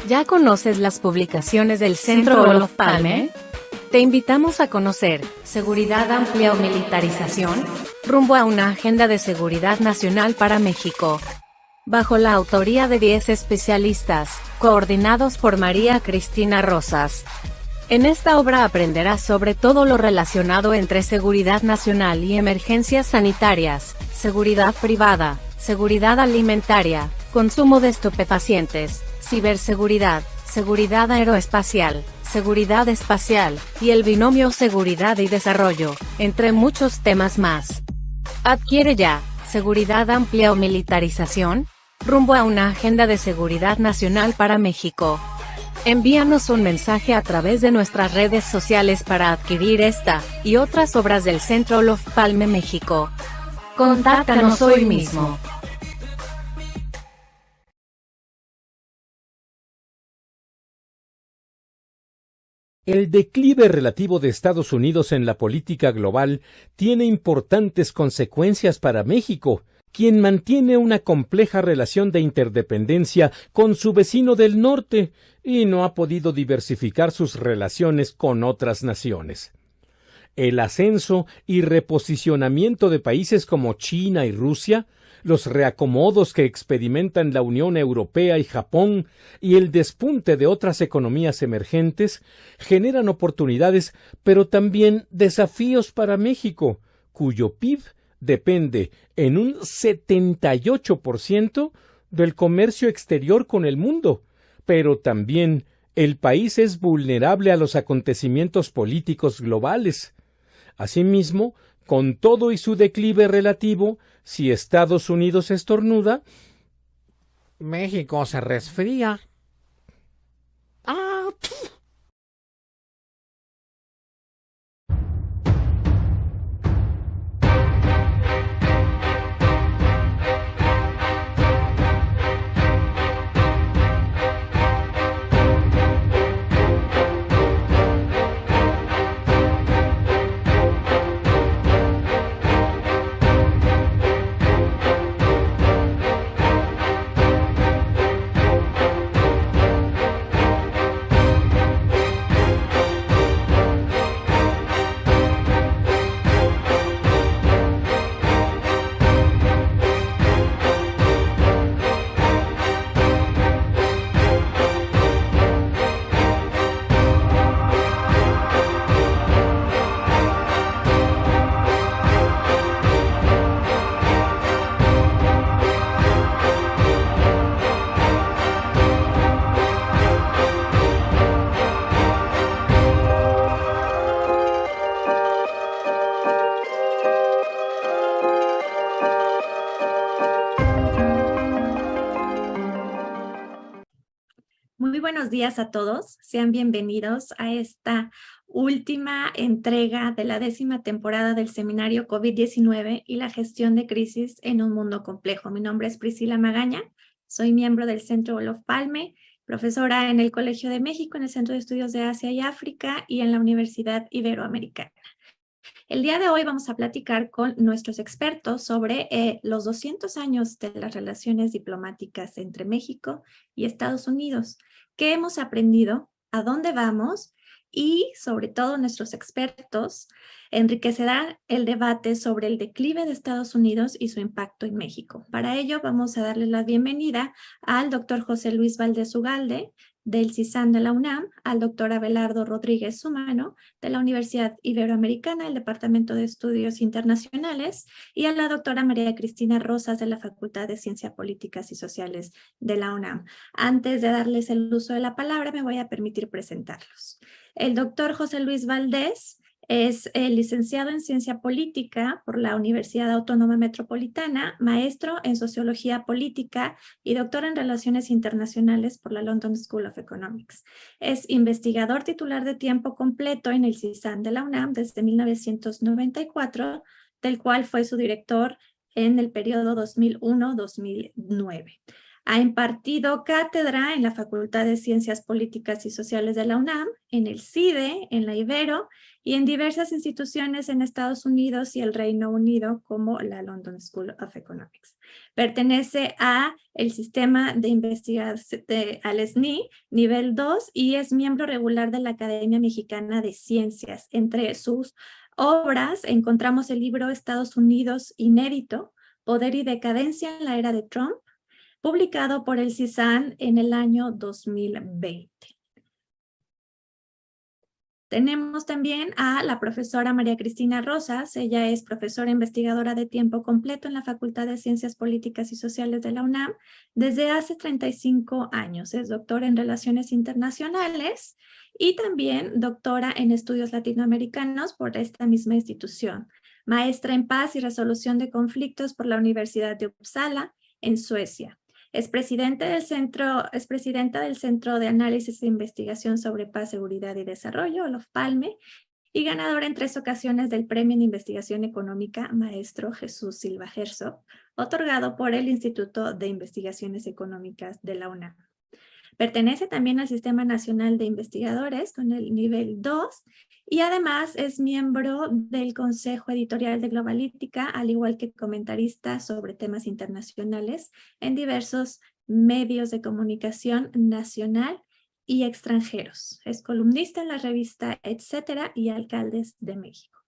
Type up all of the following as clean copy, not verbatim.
¿Ya conoces las publicaciones del Centro Olof Palme? Te invitamos a conocer Seguridad Amplia o Militarización, rumbo a una agenda de seguridad nacional para México. Bajo la autoría de 10 especialistas, coordinados por María Cristina Rosas. En esta obra aprenderás sobre todo lo relacionado entre seguridad nacional y emergencias sanitarias, seguridad privada, seguridad alimentaria, consumo de estupefacientes, ciberseguridad, seguridad aeroespacial, seguridad espacial, y el binomio seguridad y desarrollo, entre muchos temas más. Adquiere ya, Seguridad Amplia o Militarización, rumbo a una agenda de seguridad nacional para México. Envíanos un mensaje a través de nuestras redes sociales para adquirir esta, y otras obras del Centro Olof Palme México. Contáctanos hoy mismo. El declive relativo de Estados Unidos en la política global tiene importantes consecuencias para México, quien mantiene una compleja relación de interdependencia con su vecino del norte y no ha podido diversificar sus relaciones con otras naciones. El ascenso y reposicionamiento de países como China y Rusia, los reacomodos que experimentan la Unión Europea y Japón y el despunte de otras economías emergentes generan oportunidades, pero también desafíos para México, cuyo PIB depende en un 78% del comercio exterior con el mundo, pero también el país es vulnerable a los acontecimientos políticos globales. Asimismo, con todo y su declive relativo, si Estados Unidos estornuda, México se resfría. Muy buenos días a todos, sean bienvenidos a esta última entrega de la 10ª temporada del seminario COVID-19 y la gestión de crisis en un mundo complejo. Mi nombre es Priscila Magaña, soy miembro del Centro Olof Palme, profesora en el Colegio de México, en el Centro de Estudios de Asia y África y en la Universidad Iberoamericana. El día de hoy vamos a platicar con nuestros expertos sobre los 200 años de las relaciones diplomáticas entre México y Estados Unidos. ¿Qué hemos aprendido? ¿A dónde vamos? Y sobre todo nuestros expertos enriquecerán el debate sobre el declive de Estados Unidos y su impacto en México. Para ello vamos a darle la bienvenida al doctor José Luis Valdés Ugalde, del CISAN de la UNAM, al doctor Abelardo Rodríguez Sumano, de la Universidad Iberoamericana, el Departamento de Estudios Internacionales, y a la doctora María Cristina Rosas, de la Facultad de Ciencias Políticas y Sociales de la UNAM. Antes de darles el uso de la palabra, me voy a permitir presentarlos. El doctor José Luis Valdés es licenciado en Ciencia Política por la Universidad Autónoma Metropolitana, maestro en Sociología Política y doctor en Relaciones Internacionales por la London School of Economics. Es investigador titular de tiempo completo en el CISAN de la UNAM desde 1994, del cual fue su director en el periodo 2001-2009. Ha impartido cátedra en la Facultad de Ciencias Políticas y Sociales de la UNAM, en el CIDE, en la Ibero y en diversas instituciones en Estados Unidos y el Reino Unido, como la London School of Economics. Pertenece a el sistema de investigación al SNI nivel 2 y es miembro regular de la Academia Mexicana de Ciencias. Entre sus obras encontramos el libro Estados Unidos Inédito, Poder y Decadencia en la Era de Trump, publicado por el CISAN en el año 2020. Tenemos también a la profesora María Cristina Rosas. Ella es profesora investigadora de tiempo completo en la Facultad de Ciencias Políticas y Sociales de la UNAM desde hace 35 años. Es doctora en Relaciones Internacionales y también doctora en Estudios Latinoamericanos por esta misma institución. Maestra en Paz y Resolución de Conflictos por la Universidad de Uppsala, en Suecia. Es presidenta del Centro de Análisis e Investigación sobre Paz, Seguridad y Desarrollo, Olof Palme, y ganadora en 3 ocasiones del Premio en Investigación Económica Maestro Jesús Silva Herzog, otorgado por el Instituto de Investigaciones Económicas de la UNAM. Pertenece también al Sistema Nacional de Investigadores con el nivel 2 y además es miembro del Consejo Editorial de Globalítica, al igual que comentarista sobre temas internacionales en diversos medios de comunicación nacional y extranjeros. Es columnista en la revista Etcétera y Alcaldes de México.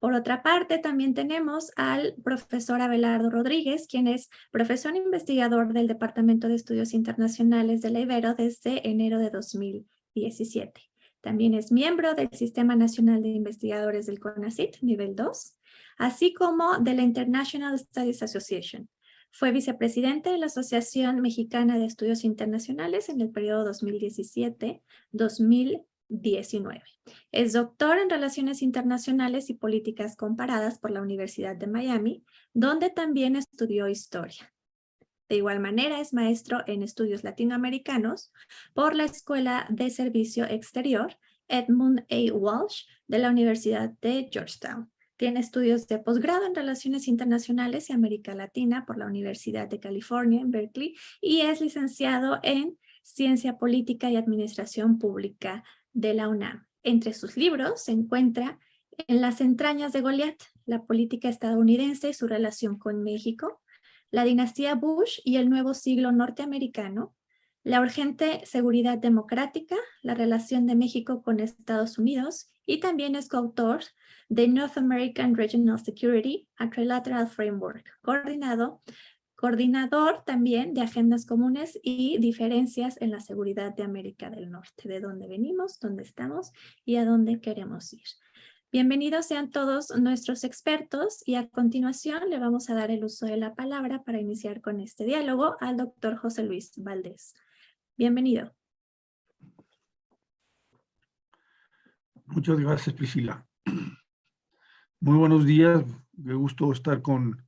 Por otra parte, también tenemos al profesor Abelardo Rodríguez, quien es profesor investigador del Departamento de Estudios Internacionales de la Ibero desde enero de 2017. También es miembro del Sistema Nacional de Investigadores del CONACYT, nivel 2, así como de la International Studies Association. Fue vicepresidente de la Asociación Mexicana de Estudios Internacionales en el periodo 2017-2019. Es doctor en Relaciones Internacionales y Políticas Comparadas por la Universidad de Miami, donde también estudió Historia. De igual manera, es maestro en Estudios Latinoamericanos por la Escuela de Servicio Exterior Edmund A. Walsh de la Universidad de Georgetown. Tiene estudios de posgrado en Relaciones Internacionales y América Latina por la Universidad de California en Berkeley y es licenciado en Ciencia Política y Administración Pública de la UNAM. Entre sus libros se encuentra En las entrañas de Goliat, la política estadounidense y su relación con México, la dinastía Bush y el nuevo siglo norteamericano, la urgente seguridad democrática, la relación de México con Estados Unidos, y también es coautor de North American Regional Security, a Trilateral Framework, coordinador también de agendas comunes y diferencias en la seguridad de América del Norte, de dónde venimos, dónde estamos y a dónde queremos ir. Bienvenidos sean todos nuestros expertos y a continuación le vamos a dar el uso de la palabra para iniciar con este diálogo al doctor José Luis Valdés. Bienvenido. Muchas gracias, Priscila. Muy buenos días, me gusto estar con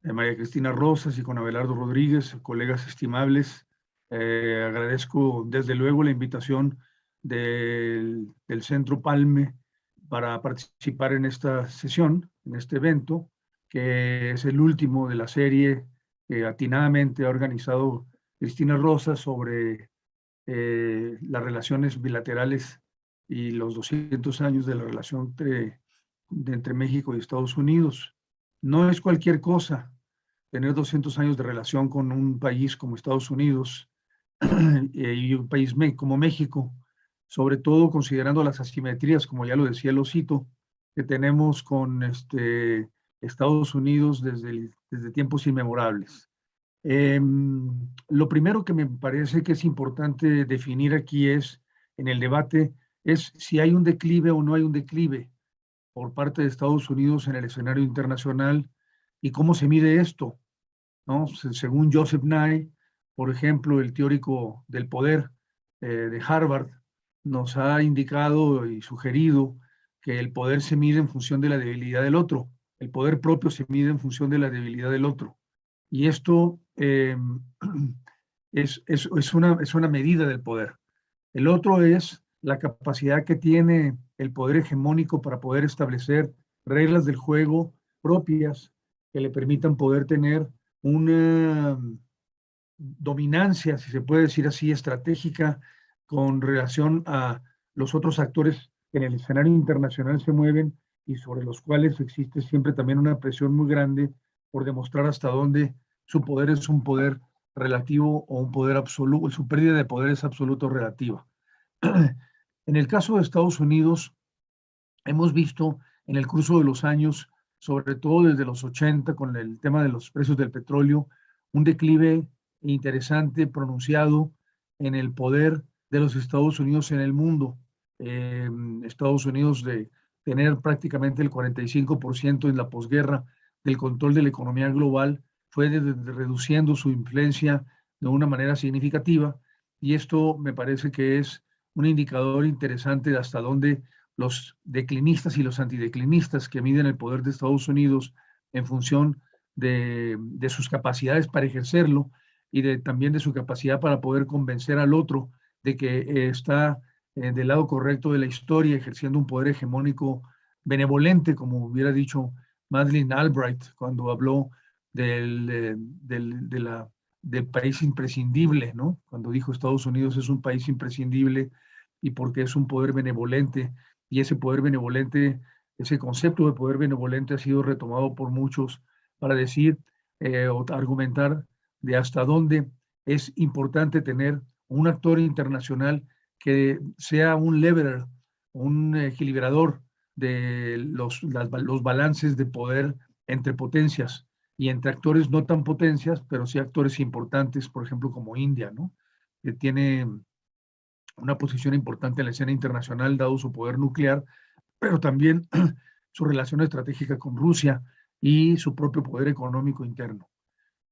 María Cristina Rosas y con Abelardo Rodríguez, colegas estimables. Agradezco desde luego la invitación del Centro Palme para participar en esta sesión, en este evento, que es el último de la serie que atinadamente ha organizado Cristina Rosas sobre las relaciones bilaterales y los 200 años de la relación entre México y Estados Unidos. No es cualquier cosa tener 200 años de relación con un país como Estados Unidos y un país como México, sobre todo considerando las asimetrías, como ya lo decía el Osito, que tenemos con Estados Unidos desde tiempos inmemorables. Lo primero que me parece que es importante definir aquí en el debate, es si hay un declive o no hay un declive por parte de Estados Unidos en el escenario internacional y cómo se mide esto, ¿no? Según Joseph Nye, por ejemplo, el teórico del poder de Harvard, nos ha indicado y sugerido que el poder se mide en función de la debilidad del otro, el poder propio se mide en función de la debilidad del otro. Y esto es una medida del poder. El otro es la capacidad que tiene el poder hegemónico para poder establecer reglas del juego propias que le permitan poder tener una dominancia, si se puede decir así, estratégica con relación a los otros actores que en el escenario internacional se mueven y sobre los cuales existe siempre también una presión muy grande por demostrar hasta dónde su poder es un poder relativo o un poder absoluto, su pérdida de poder es absoluto o relativa. En el caso de Estados Unidos, hemos visto en el curso de los años, sobre todo desde los 80, con el tema de los precios del petróleo, un declive interesante, pronunciado en el poder de los Estados Unidos en el mundo. Estados Unidos de tener prácticamente el 45% en la posguerra del control de la economía global, fue reduciendo su influencia de una manera significativa, y esto me parece que es un indicador interesante de hasta dónde los declinistas y los antideclinistas que miden el poder de Estados Unidos en función de sus capacidades para ejercerlo y también de su capacidad para poder convencer al otro de que está del lado correcto de la historia, ejerciendo un poder hegemónico benevolente, como hubiera dicho Madeleine Albright cuando habló del país imprescindible, ¿no? Cuando dijo Estados Unidos es un país imprescindible y porque es un poder benevolente, y ese poder benevolente, ese concepto de poder benevolente ha sido retomado por muchos para decir o argumentar de hasta dónde es importante tener un actor internacional que sea un leveler, un equilibrador de los balances de poder entre potencias y entre actores no tan potencias, pero sí actores importantes, por ejemplo, como India, ¿no? Que tiene una posición importante en la escena internacional, dado su poder nuclear, pero también su relación estratégica con Rusia y su propio poder económico interno.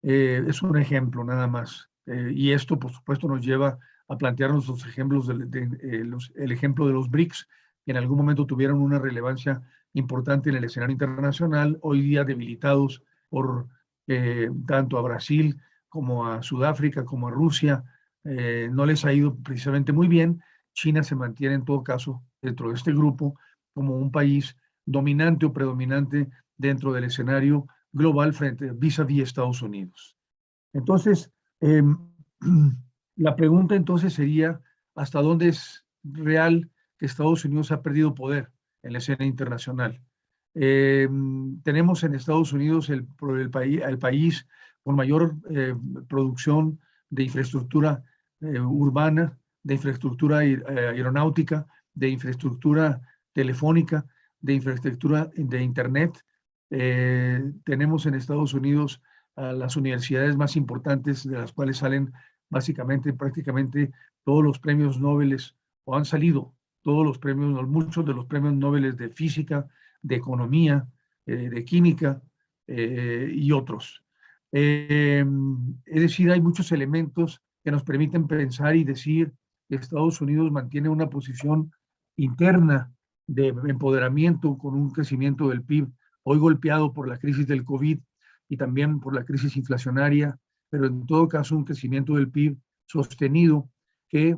Es un ejemplo nada más. Y esto, por supuesto, nos lleva a plantearnos los ejemplos el ejemplo de los BRICS, que en algún momento tuvieron una relevancia importante en el escenario internacional, hoy día debilitados por tanto a Brasil como a Sudáfrica, como a Rusia. No les ha ido precisamente muy bien. China se mantiene en todo caso dentro de este grupo como un país dominante o predominante dentro del escenario global frente vis-a-vis Estados Unidos. Entonces, la pregunta entonces sería, ¿hasta dónde es real que Estados Unidos ha perdido poder en la escena internacional? Tenemos en Estados Unidos el país con mayor producción de infraestructura urbana, de infraestructura aeronáutica, de infraestructura telefónica, de infraestructura de Internet. Tenemos en Estados Unidos a las universidades más importantes, de las cuales salen básicamente, prácticamente todos los premios Nobel, o han salido todos los premios, muchos de los premios Nobel de física, de economía, de química y otros. Es decir, hay muchos elementos que nos permiten pensar y decir que Estados Unidos mantiene una posición interna de empoderamiento con un crecimiento del PIB, hoy golpeado por la crisis del COVID y también por la crisis inflacionaria, pero en todo caso un crecimiento del PIB sostenido que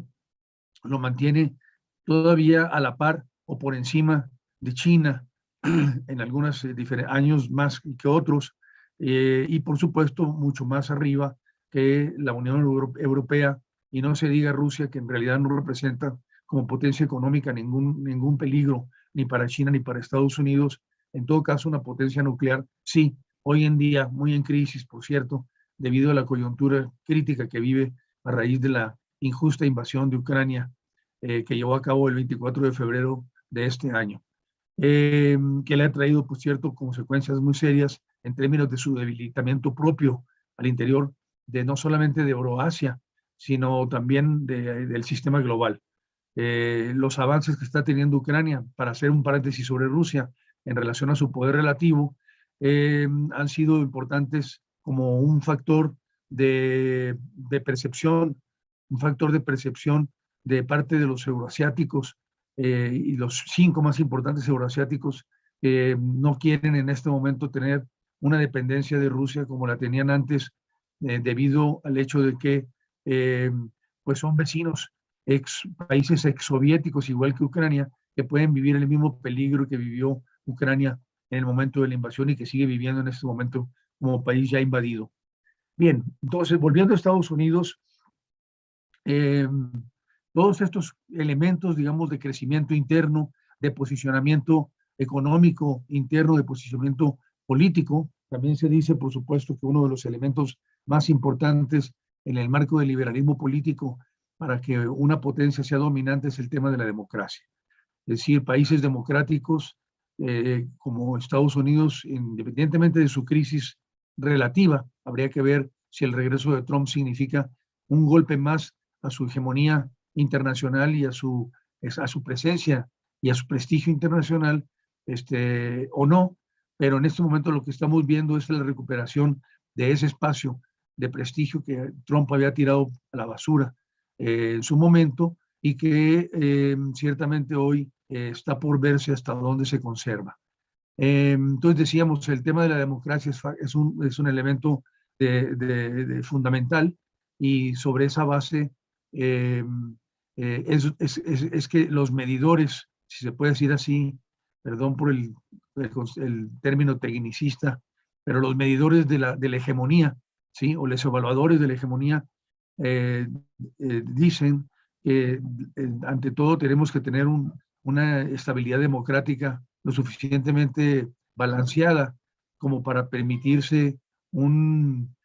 lo mantiene todavía a la par o por encima de China en algunos años más que otros, y por supuesto mucho más arriba que la Unión Europea, y no se diga Rusia, que en realidad no representa como potencia económica ningún peligro ni para China ni para Estados Unidos. En todo caso, una potencia nuclear, sí, hoy en día muy en crisis, por cierto, debido a la coyuntura crítica que vive a raíz de la injusta invasión de Ucrania que llevó a cabo el 24 de febrero de este año, que le ha traído, por cierto, consecuencias muy serias en términos de su debilitamiento propio al interior de no solamente de Euroasia, sino también del sistema global. Los avances que está teniendo Ucrania, para hacer un paréntesis sobre Rusia, en relación a su poder relativo, han sido importantes como un factor de percepción, un factor de percepción de parte de los euroasiáticos y los 5 más importantes euroasiáticos que no quieren en este momento tener una dependencia de Rusia como la tenían antes, debido al hecho de que pues son vecinos, países exsoviéticos, igual que Ucrania, que pueden vivir el mismo peligro que vivió Ucrania en el momento de la invasión y que sigue viviendo en este momento como país ya invadido. Bien, entonces, volviendo a Estados Unidos, todos estos elementos, digamos, de crecimiento interno, de posicionamiento económico interno, de posicionamiento político, también se dice, por supuesto, que uno de los elementos más importantes en el marco del liberalismo político para que una potencia sea dominante es el tema de la democracia. Es decir, países democráticos como Estados Unidos, independientemente de su crisis relativa, habría que ver si el regreso de Trump significa un golpe más a su hegemonía internacional y a su presencia y a su prestigio internacional, o no, pero en este momento lo que estamos viendo es la recuperación de ese espacio de prestigio que Trump había tirado a la basura en su momento y que ciertamente hoy está por verse hasta dónde se conserva. Entonces decíamos, el tema de la democracia es un elemento fundamental, y sobre esa base es que los medidores, si se puede decir así, perdón por el término tecnicista, pero los medidores de la hegemonía, ¿sí? O los evaluadores de la hegemonía dicen que ante todo tenemos que tener una estabilidad democrática lo suficientemente balanceada como para permitirse un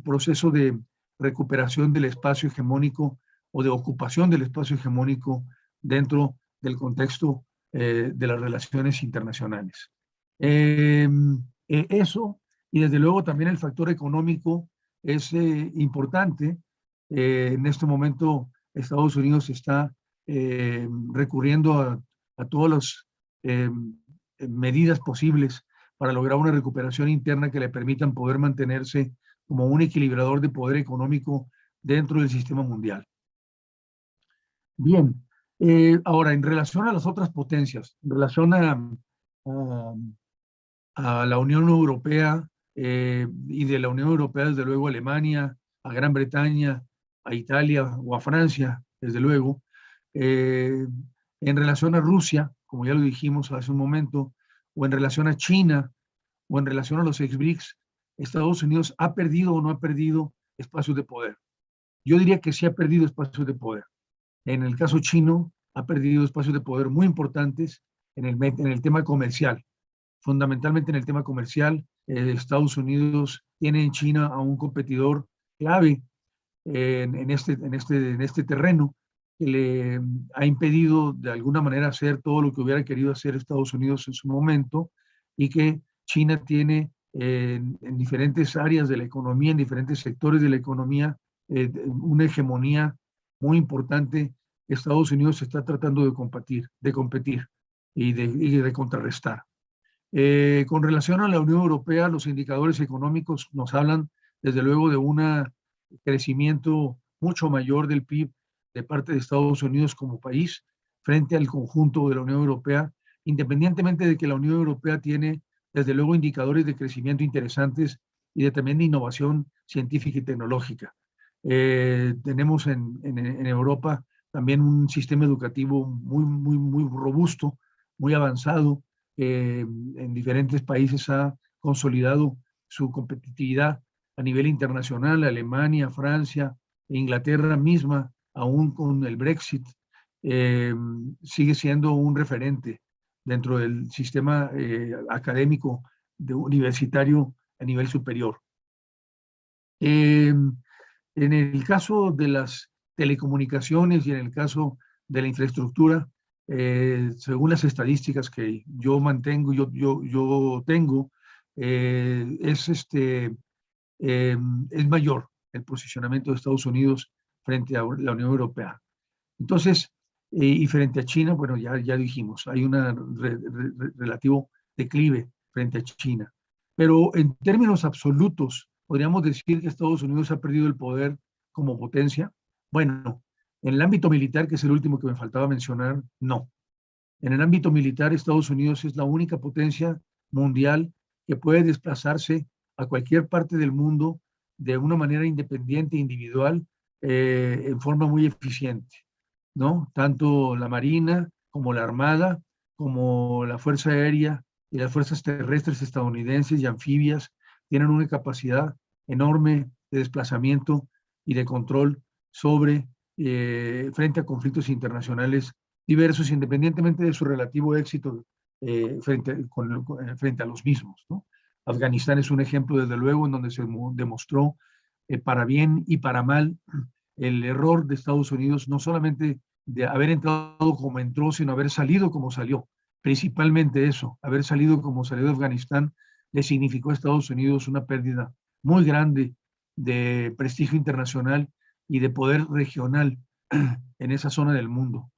proceso de recuperación del espacio hegemónico o de ocupación del espacio hegemónico dentro del contexto de las relaciones internacionales. Eso, y desde luego también el factor económico es importante. En este momento Estados Unidos está recurriendo a todas las medidas posibles para lograr una recuperación interna que le permitan poder mantenerse como un equilibrador de poder económico dentro del sistema mundial. Bien, ahora en relación a las otras potencias, en relación a la Unión Europea y de la Unión Europea desde luego a Alemania, a Gran Bretaña, a Italia o a Francia, desde luego, en relación a Rusia, como ya lo dijimos hace un momento, o en relación a China, o en relación a los ex-BRICS, Estados Unidos ha perdido o no ha perdido espacios de poder. Yo diría que sí ha perdido espacios de poder. En el caso chino, ha perdido espacios de poder muy importantes en el tema comercial. Fundamentalmente en el tema comercial, Estados Unidos tiene en China a un competidor clave en este terreno, que le ha impedido de alguna manera hacer todo lo que hubiera querido hacer Estados Unidos en su momento, y que China tiene en diferentes áreas de la economía, en diferentes sectores de la economía, una hegemonía muy importante. Estados Unidos está tratando de competir y de contrarrestar. Con relación a la Unión Europea, los indicadores económicos nos hablan desde luego de un crecimiento mucho mayor del PIB de parte de Estados Unidos como país frente al conjunto de la Unión Europea, independientemente de que la Unión Europea tiene desde luego indicadores de crecimiento interesantes y también de innovación científica y tecnológica. Tenemos en Europa también un sistema educativo muy robusto, muy avanzado, en diferentes países ha consolidado su competitividad a nivel internacional. Alemania, Francia, Inglaterra misma, aún con el Brexit, sigue siendo un referente dentro del sistema académico universitario a nivel superior. En el caso de las telecomunicaciones y en el caso de la infraestructura, según las estadísticas que yo mantengo, yo tengo, es mayor el posicionamiento de Estados Unidos frente a la Unión Europea. Entonces, y frente a China, bueno, ya dijimos, hay un relativo declive frente a China. Pero en términos absolutos, ¿podríamos decir que Estados Unidos ha perdido el poder como potencia? Bueno, en el ámbito militar, que es el último que me faltaba mencionar, no. En el ámbito militar, Estados Unidos es la única potencia mundial que puede desplazarse a cualquier parte del mundo de una manera independiente e individual, en forma muy eficiente, ¿no? Tanto la Marina como la Armada, como la Fuerza Aérea y las fuerzas terrestres estadounidenses y anfibias tienen una capacidad enorme de desplazamiento y de control sobre, frente a conflictos internacionales diversos, independientemente de su relativo éxito frente a los mismos, ¿no? Afganistán es un ejemplo, desde luego, en donde se demostró para bien y para mal el error de Estados Unidos, no solamente de haber entrado como entró, sino haber salido como salió. Principalmente eso, haber salido como salió de Afganistán, le significó a Estados Unidos una pérdida muy grande de prestigio internacional y de poder regional en esa zona del mundo.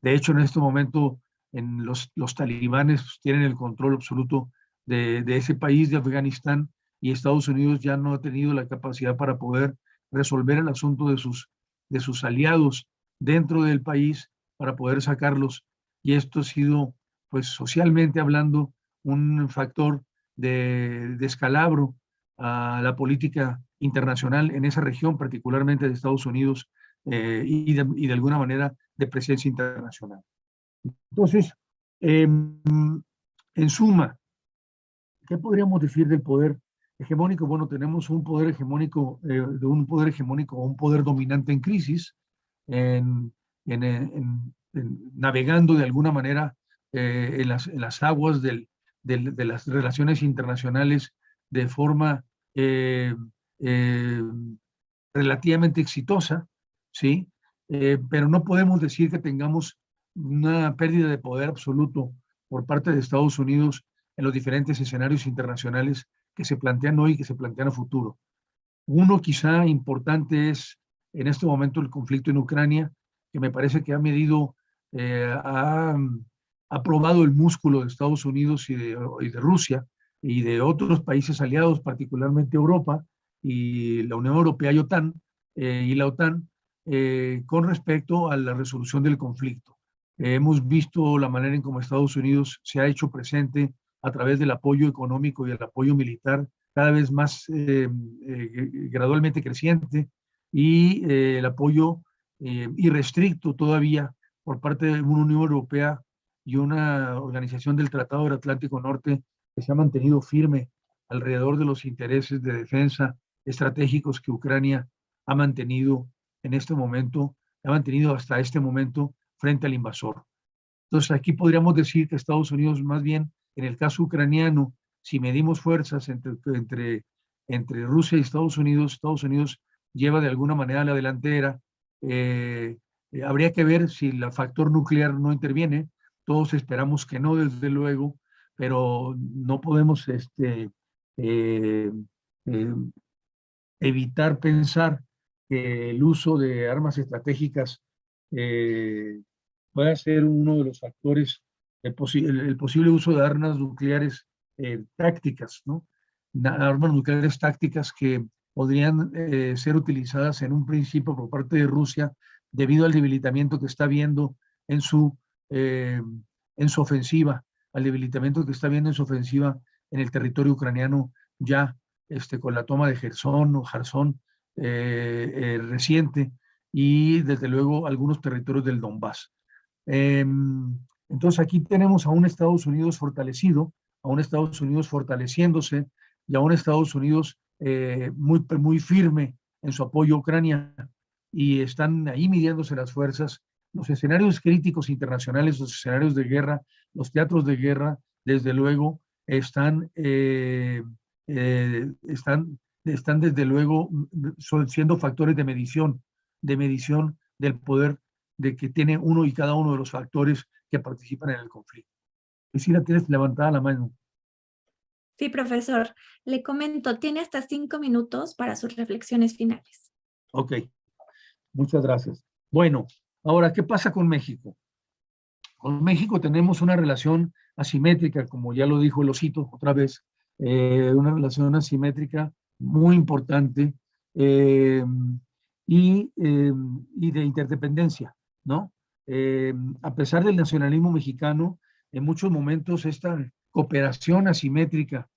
De hecho, en este momento, los talibanes tienen el control absoluto de ese país, de Afganistán, y Estados Unidos ya no ha tenido la capacidad para poder resolver el asunto de sus aliados dentro del país para poder sacarlos. Y esto ha sido, pues socialmente hablando, un factor de descalabro a la política internacional en esa región, particularmente de Estados Unidos, y de alguna manera de presencia internacional. Entonces, en suma, ¿qué podríamos decir del poder hegemónico? Bueno, tenemos un poder hegemónico, un poder dominante en crisis, navegando de alguna manera en las aguas de las relaciones internacionales de forma relativamente exitosa, ¿sí? Pero no podemos decir que tengamos una pérdida de poder absoluto por parte de Estados Unidos en los diferentes escenarios internacionales que se plantean hoy y que se plantean a futuro. Uno quizá importante es en este momento el conflicto en Ucrania, que me parece que ha probado el músculo de Estados Unidos y de Rusia y de otros países aliados, particularmente Europa y la Unión Europea y la OTAN, con respecto a la resolución del conflicto. Hemos visto la manera en cómo Estados Unidos se ha hecho presente a través del apoyo económico y el apoyo militar cada vez más gradualmente creciente, y el apoyo irrestricto todavía por parte de una Unión Europea y una organización del Tratado del Atlántico Norte que se ha mantenido firme alrededor de los intereses de defensa estratégicos que Ucrania ha mantenido hasta este momento frente al invasor. Entonces aquí podríamos decir que Estados Unidos, más bien en el caso ucraniano, si medimos fuerzas entre Rusia y Estados Unidos lleva de alguna manera la delantera. Habría que ver si el factor nuclear no interviene. Todos esperamos que no, desde luego, pero no podemos evitar pensar que el uso de armas estratégicas pueda ser uno de los factores, el posible uso de armas nucleares tácticas, ¿no? Armas nucleares tácticas que podrían ser utilizadas en un principio por parte de Rusia debido al debilitamiento que está viendo en su ofensiva, en el territorio ucraniano ya con la toma de Jersón reciente, y desde luego algunos territorios del Donbass. Entonces aquí tenemos a un Estados Unidos fortalecido, a un Estados Unidos fortaleciéndose y a un Estados Unidos muy firme en su apoyo a Ucrania, y están ahí midiéndose las fuerzas. Los escenarios críticos internacionales, los escenarios de guerra, los teatros de guerra, desde luego, están desde luego siendo factores de medición del poder que tiene uno y cada uno de los factores que participan en el conflicto. Priscila, tienes levantada la mano. Sí, profesor. Le comento, tiene hasta 5 minutos para sus reflexiones finales. Ok, muchas gracias. Bueno, ahora, ¿qué pasa con México? Con México tenemos una relación asimétrica, como ya lo dijo el osito otra vez, una relación asimétrica muy importante y de interdependencia, ¿no? A pesar del nacionalismo mexicano, en muchos momentos esta cooperación asimétrica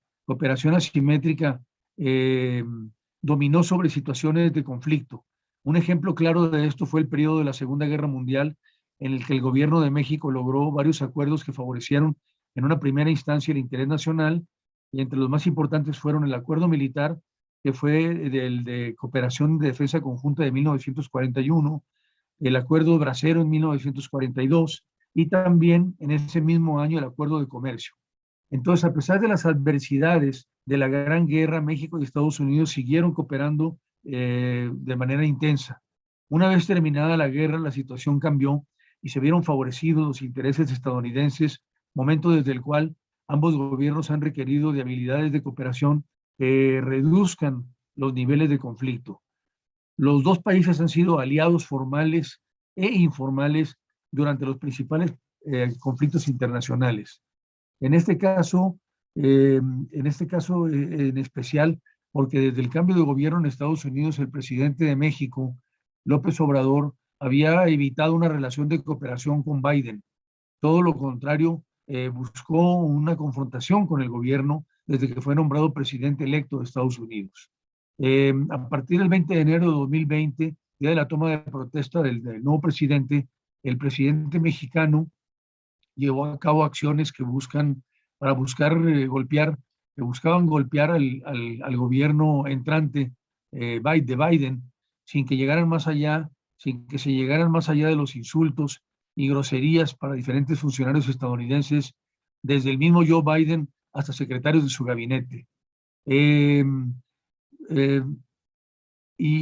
dominó sobre situaciones de conflicto. Un ejemplo claro de esto fue el periodo de la Segunda Guerra Mundial, en el que el gobierno de México logró varios acuerdos que favorecieron en una primera instancia el interés nacional, y entre los más importantes fueron el acuerdo militar que fue del de Cooperación de Defensa Conjunta de 1941, el Acuerdo Bracero en 1942 y también en ese mismo año el Acuerdo de Comercio. Entonces, a pesar de las adversidades de la Gran Guerra, México y Estados Unidos siguieron cooperando de manera intensa. Una vez terminada la guerra, la situación cambió y se vieron favorecidos los intereses estadounidenses, momento desde el cual ambos gobiernos han requerido de habilidades de cooperación que reduzcan los niveles de conflicto. Los dos países han sido aliados formales e informales durante los principales conflictos internacionales. En este caso, en especial, porque desde el cambio de gobierno en Estados Unidos, el presidente de México, López Obrador, había evitado una relación de cooperación con Biden. Todo lo contrario, buscó una confrontación con el gobierno desde que fue nombrado presidente electo de Estados Unidos. A partir del 20 de enero de 2020, día de la toma de protesta del nuevo presidente, el presidente mexicano llevó a cabo acciones que buscaban golpear al gobierno entrante de Biden, sin que se llegaran más allá de los insultos y groserías para diferentes funcionarios estadounidenses, desde el mismo Joe Biden hasta secretarios de su gabinete. Y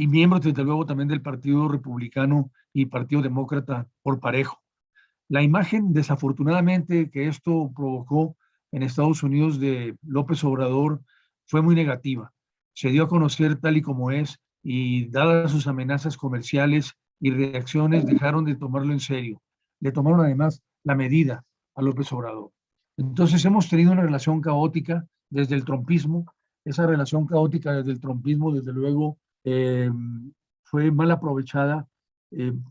miembros, desde luego, también del Partido Republicano y Partido Demócrata por parejo. La imagen, desafortunadamente, que esto provocó en Estados Unidos de López Obrador fue muy negativa. Se dio a conocer tal y como es y dadas sus amenazas comerciales y reacciones dejaron de tomarlo en serio. Le tomaron además la medida a López Obrador. Entonces hemos tenido una relación caótica desde el trumpismo. Esa relación caótica desde el trumpismo, desde luego, fue mal aprovechada,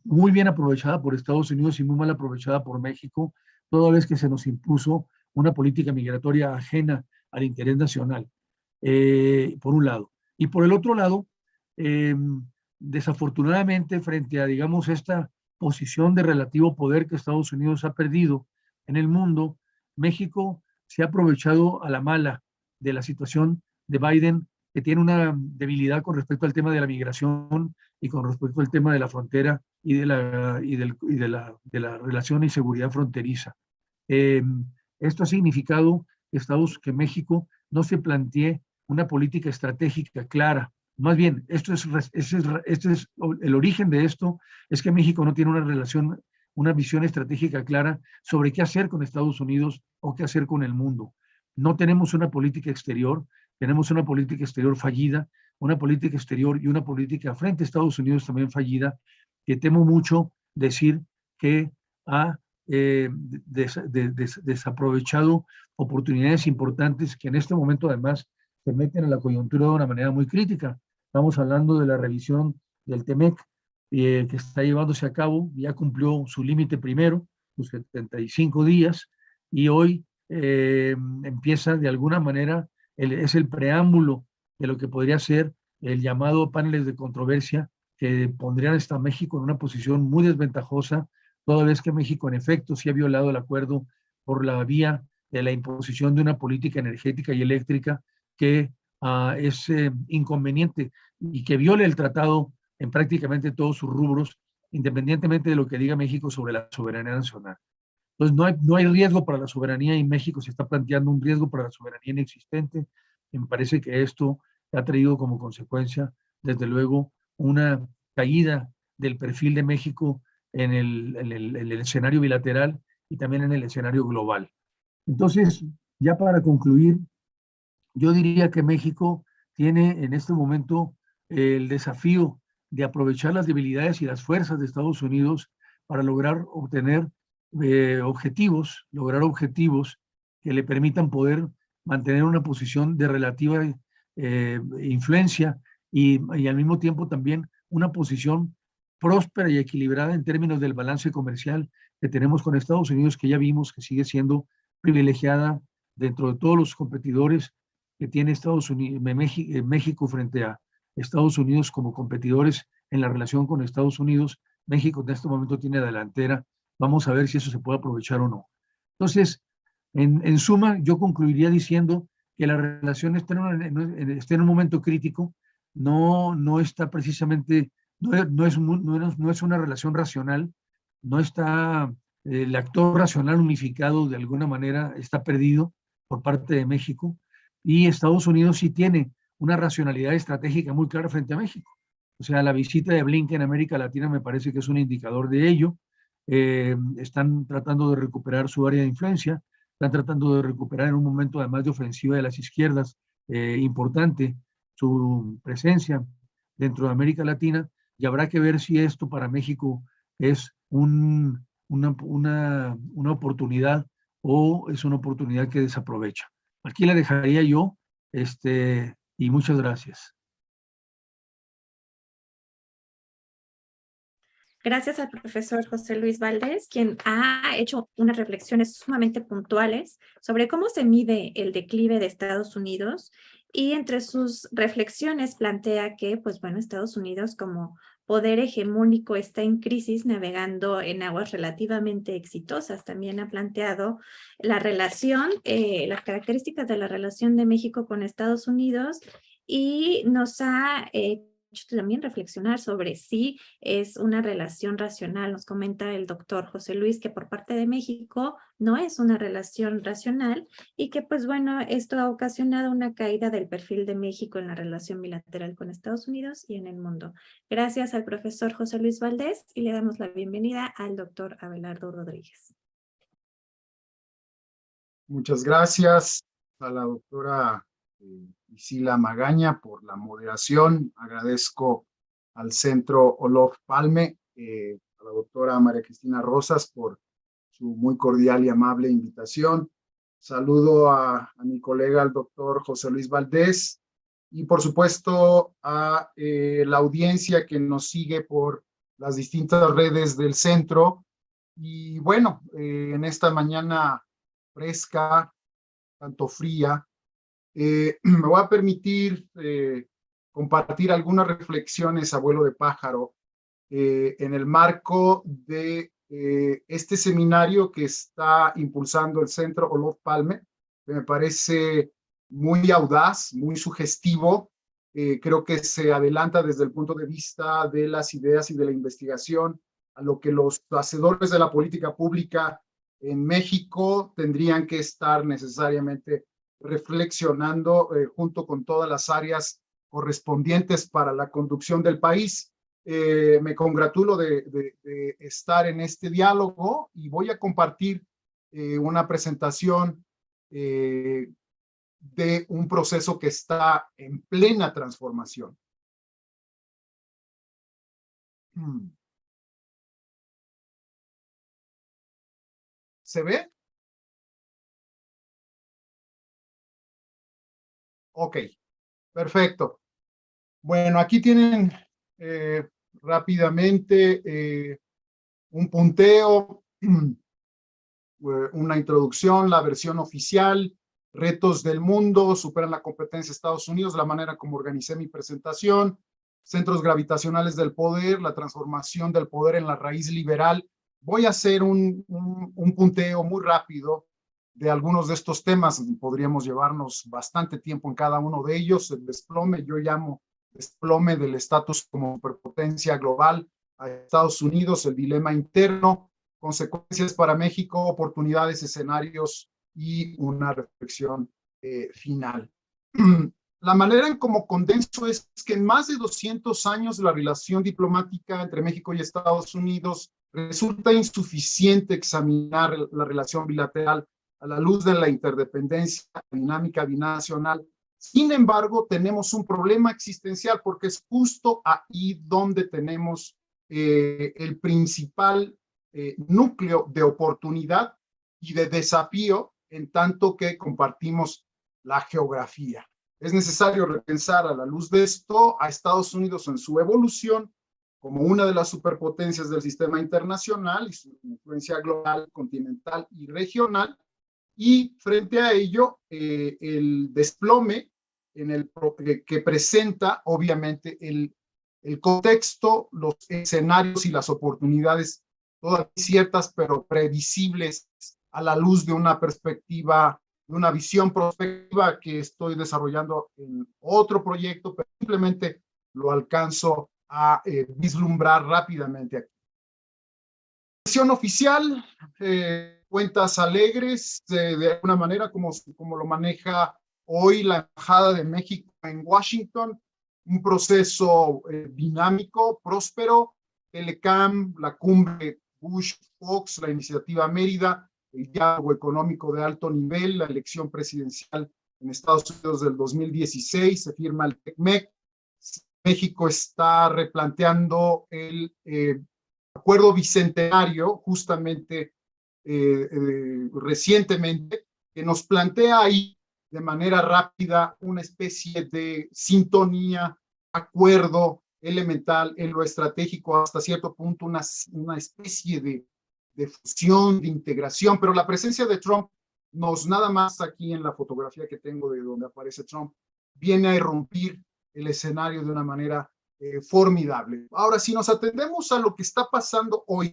muy bien aprovechada por Estados Unidos y muy mal aprovechada por México, toda vez que se nos impuso una política migratoria ajena al interés nacional, por un lado. Y por el otro lado, desafortunadamente, frente a, digamos, esta posición de relativo poder que Estados Unidos ha perdido en el mundo, México se ha aprovechado a la mala de la situación de Biden, que tiene una debilidad con respecto al tema de la migración y con respecto al tema de la frontera y de la relación y seguridad fronteriza. Esto ha significado que México no se plantee una política estratégica clara. Más bien, el origen de esto es que México no tiene una visión estratégica clara sobre qué hacer con Estados Unidos o qué hacer con el mundo. No tenemos una política exterior, tenemos una política exterior fallida, una política exterior y una política frente a Estados Unidos también fallida, que temo mucho decir que ha desaprovechado oportunidades importantes que en este momento además se meten en la coyuntura de una manera muy crítica. Estamos hablando de la revisión del TEMEC que está llevándose a cabo, ya cumplió su límite primero, sus 75 días, y hoy empieza de alguna manera, es el preámbulo de lo que podría ser el llamado paneles de controversia que pondrían a México en una posición muy desventajosa, toda vez que México en efecto sí ha violado el acuerdo por la vía de la imposición de una política energética y eléctrica que es inconveniente y que viole el tratado en prácticamente todos sus rubros, independientemente de lo que diga México sobre la soberanía nacional. Entonces no hay riesgo para la soberanía y México se está planteando un riesgo para la soberanía inexistente. Y me parece que esto ha traído como consecuencia, desde luego, una caída del perfil de México en el escenario bilateral y también en el escenario global. Entonces, ya para concluir, yo diría que México tiene en este momento el desafío de aprovechar las debilidades y las fuerzas de Estados Unidos para lograr objetivos que le permitan poder mantener una posición de relativa influencia y al mismo tiempo también una posición próspera y equilibrada en términos del balance comercial que tenemos con Estados Unidos, que ya vimos que sigue siendo privilegiada dentro de todos los competidores que tiene México frente a Estados Unidos como competidores en la relación con Estados Unidos. México en este momento tiene delantera. Vamos a ver si eso se puede aprovechar o no. Entonces, en suma, yo concluiría diciendo que la relación está en un momento crítico, no está precisamente, no es una relación racional, no está, el actor racional unificado de alguna manera está perdido por parte de México, y Estados Unidos sí tiene una racionalidad estratégica muy clara frente a México. O sea, la visita de Blinken a América Latina me parece que es un indicador de ello. Están tratando de recuperar su área de influencia, están tratando de recuperar en un momento además de ofensiva de las izquierdas importante su presencia dentro de América Latina, y habrá que ver si esto para México es una oportunidad o es una oportunidad que desaprovecha. Aquí la dejaría yo, y muchas gracias. Gracias al profesor José Luis Valdés, quien ha hecho unas reflexiones sumamente puntuales sobre cómo se mide el declive de Estados Unidos, y entre sus reflexiones plantea que, pues bueno, Estados Unidos como poder hegemónico está en crisis, navegando en aguas relativamente exitosas. También ha planteado la relación, las características de la relación de México con Estados Unidos, y nos ha hecho también reflexionar sobre si es una relación racional. Nos comenta el doctor José Luis que por parte de México no es una relación racional, y que pues bueno, esto ha ocasionado una caída del perfil de México en la relación bilateral con Estados Unidos y en el mundo. Gracias al profesor José Luis Valdés, y le damos la bienvenida al doctor Abelardo Rodríguez. Muchas gracias a la doctora Isila Magaña por la moderación. Agradezco al Centro Olof Palme, a la doctora María Cristina Rosas por su muy cordial y amable invitación. Saludo a mi colega, el doctor José Luis Valdés, y por supuesto a la audiencia que nos sigue por las distintas redes del centro. Y bueno, en esta mañana fresca, tanto fría, me voy a permitir compartir algunas reflexiones a vuelo de pájaro en el marco de este seminario que está impulsando el Centro Olof Palme, que me parece muy audaz, muy sugestivo. Creo que se adelanta desde el punto de vista de las ideas y de la investigación a lo que los hacedores de la política pública en México tendrían que estar necesariamente reflexionando junto con todas las áreas correspondientes para la conducción del país. Me congratulo de estar en este diálogo, y voy a compartir una presentación de un proceso que está en plena transformación. ¿Se ve? Ok, perfecto. Bueno, aquí tienen rápidamente un punteo, una introducción, la versión oficial, retos del mundo, superan la competencia de Estados Unidos, la manera como organicé mi presentación, centros gravitacionales del poder, la transformación del poder en la raíz liberal. Voy a hacer un punteo muy rápido de algunos de estos temas. Podríamos llevarnos bastante tiempo en cada uno de ellos. El desplome, yo llamo desplome del estatus como superpotencia global a Estados Unidos, el dilema interno, consecuencias para México, oportunidades, escenarios y una reflexión final. La manera en cómo condenso es que en más de 200 años la relación diplomática entre México y Estados Unidos resulta insuficiente examinar la relación bilateral a la luz de la interdependencia dinámica binacional. Sin embargo, tenemos un problema existencial, porque es justo ahí donde tenemos el principal núcleo de oportunidad y de desafío, en tanto que compartimos la geografía. Es necesario repensar a la luz de esto a Estados Unidos en su evolución como una de las superpotencias del sistema internacional y su influencia global, continental y regional, y frente a ello el desplome que presenta obviamente el contexto, los escenarios y las oportunidades todavía ciertas pero previsibles a la luz de una perspectiva una visión prospectiva que estoy desarrollando en otro proyecto, pero simplemente lo alcanzo a vislumbrar rápidamente aquí. Versión oficial, cuentas alegres, de alguna manera como lo maneja hoy la Embajada de México en Washington, un proceso dinámico, próspero, Telecam, la cumbre Bush-Fox, la iniciativa Mérida, el diálogo económico de alto nivel, la elección presidencial en Estados Unidos del 2016, se firma el TECMEC. México está replanteando el acuerdo bicentenario justamente recientemente, que nos plantea ahí de manera rápida una especie de sintonía, acuerdo elemental en lo estratégico, hasta cierto punto una especie de fusión, de integración, pero la presencia de Trump nada más aquí en la fotografía que tengo de donde aparece Trump, viene a irrumpir el escenario de una manera formidable. Ahora, si nos atendemos a lo que está pasando hoy,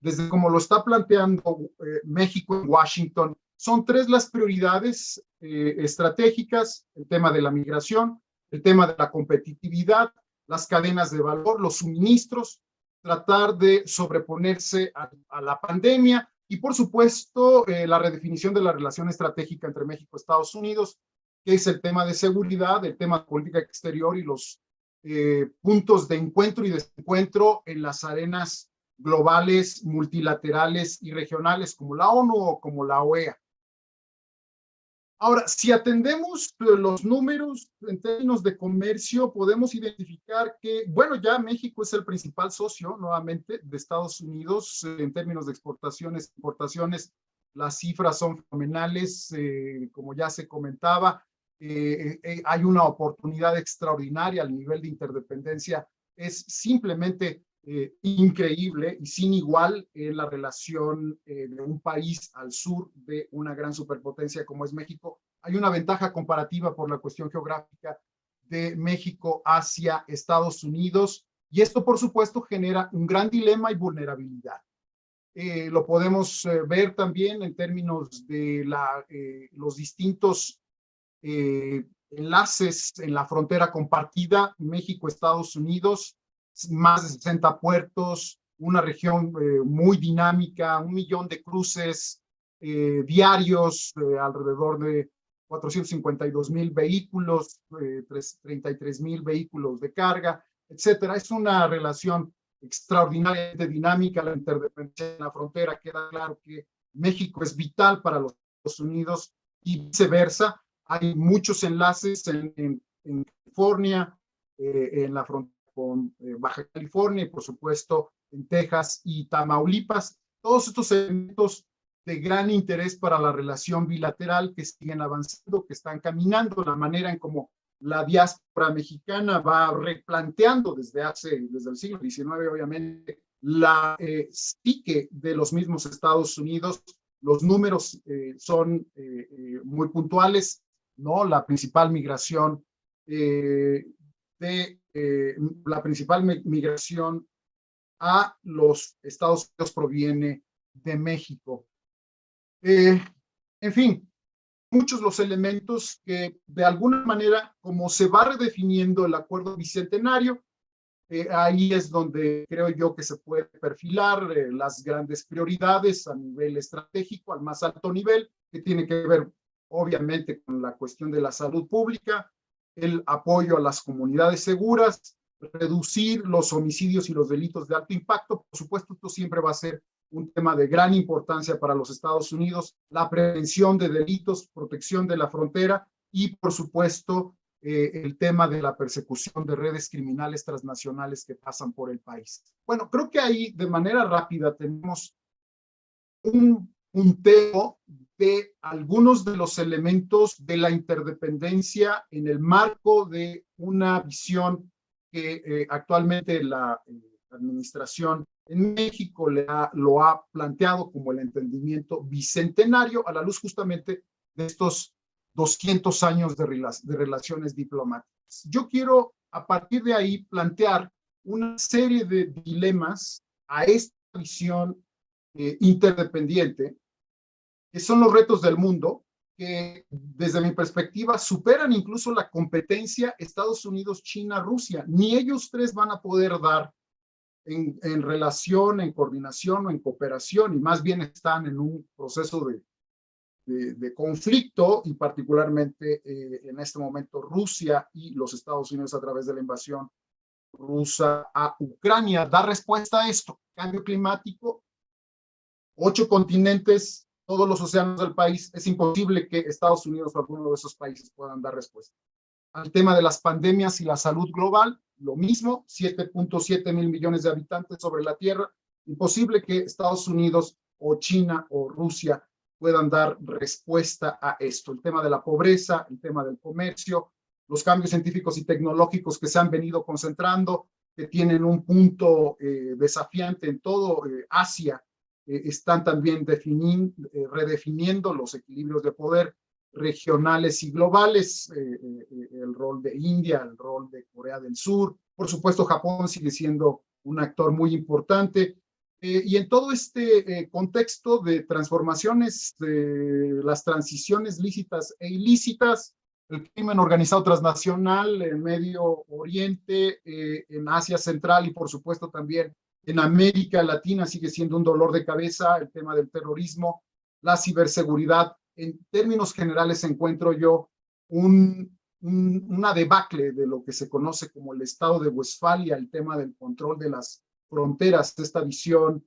desde como lo está planteando México en Washington, son tres las prioridades estratégicas: el tema de la migración, el tema de la competitividad, las cadenas de valor, los suministros, tratar de sobreponerse a la pandemia y, por supuesto, la redefinición de la relación estratégica entre México y Estados Unidos, que es el tema de seguridad, el tema de política exterior y los puntos de encuentro y desencuentro en las arenas globales, multilaterales y regionales como la ONU o como la OEA. Ahora, si atendemos los números en términos de comercio, podemos identificar que, bueno, ya México es el principal socio, nuevamente, de Estados Unidos en términos de exportaciones, importaciones. Las cifras son fenomenales, como ya se comentaba. Hay una oportunidad extraordinaria, al nivel de interdependencia es simplemente increíble y sin igual en la relación de un país al sur de una gran superpotencia como es México. Hay una ventaja comparativa por la cuestión geográfica de México hacia Estados Unidos, y esto por supuesto genera un gran dilema y vulnerabilidad. Lo podemos ver también en términos de los distintos enlaces en la frontera compartida México-Estados Unidos, más de 60 puertos, una región muy dinámica, 1 millón de cruces diarios, alrededor de 452,000 vehículos, 33,000 vehículos de carga, etcétera. Es una relación extraordinariamente dinámica, la interdependencia en la frontera. Queda claro que México es vital para los Estados Unidos y viceversa. Hay muchos enlaces en California, en la frontera con Baja California y por supuesto en Texas y Tamaulipas. Todos estos elementos de gran interés para la relación bilateral que siguen avanzando, que están caminando, la manera en cómo la diáspora mexicana va replanteando desde el siglo XIX, obviamente, la psique de los mismos Estados Unidos. Los números son muy puntuales, ¿no? La principal migración a los Estados Unidos proviene de México. En fin, muchos los elementos que de alguna manera, como se va redefiniendo el acuerdo bicentenario, ahí es donde creo yo que se puede perfilar las grandes prioridades a nivel estratégico, al más alto nivel, que tiene que ver obviamente con la cuestión de la salud pública, el apoyo a las comunidades seguras, reducir los homicidios y los delitos de alto impacto. Por supuesto, esto siempre va a ser un tema de gran importancia para los Estados Unidos, la prevención de delitos, protección de la frontera y, por supuesto, el tema de la persecución de redes criminales transnacionales que pasan por el país. Bueno, creo que ahí de manera rápida tenemos un punteo de algunos de los elementos de la interdependencia en el marco de una visión que actualmente la administración en México lo ha planteado como el entendimiento bicentenario, a la luz justamente de estos 200 años de relaciones diplomáticas. Yo quiero a partir de ahí plantear una serie de dilemas a esta visión interdependiente, que son los retos del mundo, que desde mi perspectiva superan incluso la competencia Estados Unidos, China, Rusia. Ni ellos tres van a poder dar en relación, en coordinación o en cooperación, y más bien están en un proceso de conflicto, y particularmente en este momento Rusia y los Estados Unidos a través de la invasión rusa a Ucrania. Da respuesta a esto: cambio climático, 8 continentes, todos los océanos del país. Es imposible que Estados Unidos o alguno de esos países puedan dar respuesta. Al tema de las pandemias y la salud global, lo mismo, 7.7 mil millones de habitantes sobre la Tierra. Imposible que Estados Unidos o China o Rusia puedan dar respuesta a esto. El tema de la pobreza, el tema del comercio, los cambios científicos y tecnológicos que se han venido concentrando, que tienen un punto desafiante en todo Asia, están también redefiniendo los equilibrios de poder regionales y globales, el rol de India, el rol de Corea del Sur. Por supuesto, Japón sigue siendo un actor muy importante. Y en todo este contexto de transformaciones, de las transiciones lícitas e ilícitas, el crimen organizado transnacional en Medio Oriente, en Asia Central y por supuesto también en América Latina sigue siendo un dolor de cabeza. El tema del terrorismo, la ciberseguridad. En términos generales encuentro yo una debacle de lo que se conoce como el Estado de Westfalia, el tema del control de las fronteras, esta visión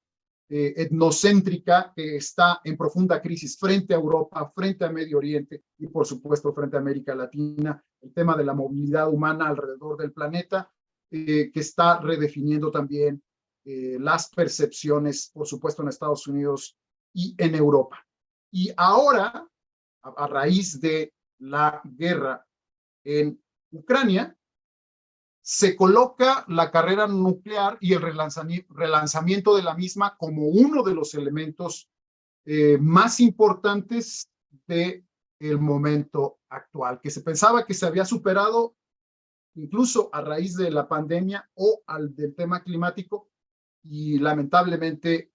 etnocéntrica que está en profunda crisis frente a Europa, frente a Medio Oriente y por supuesto frente a América Latina, el tema de la movilidad humana alrededor del planeta, que está redefiniendo también las percepciones, por supuesto, en Estados Unidos y en Europa. Y ahora, a raíz de la guerra en Ucrania, se coloca la carrera nuclear y el relanzamiento de la misma como uno de los elementos más importantes del momento actual, que se pensaba que se había superado incluso a raíz de la pandemia o del tema climático, y lamentablemente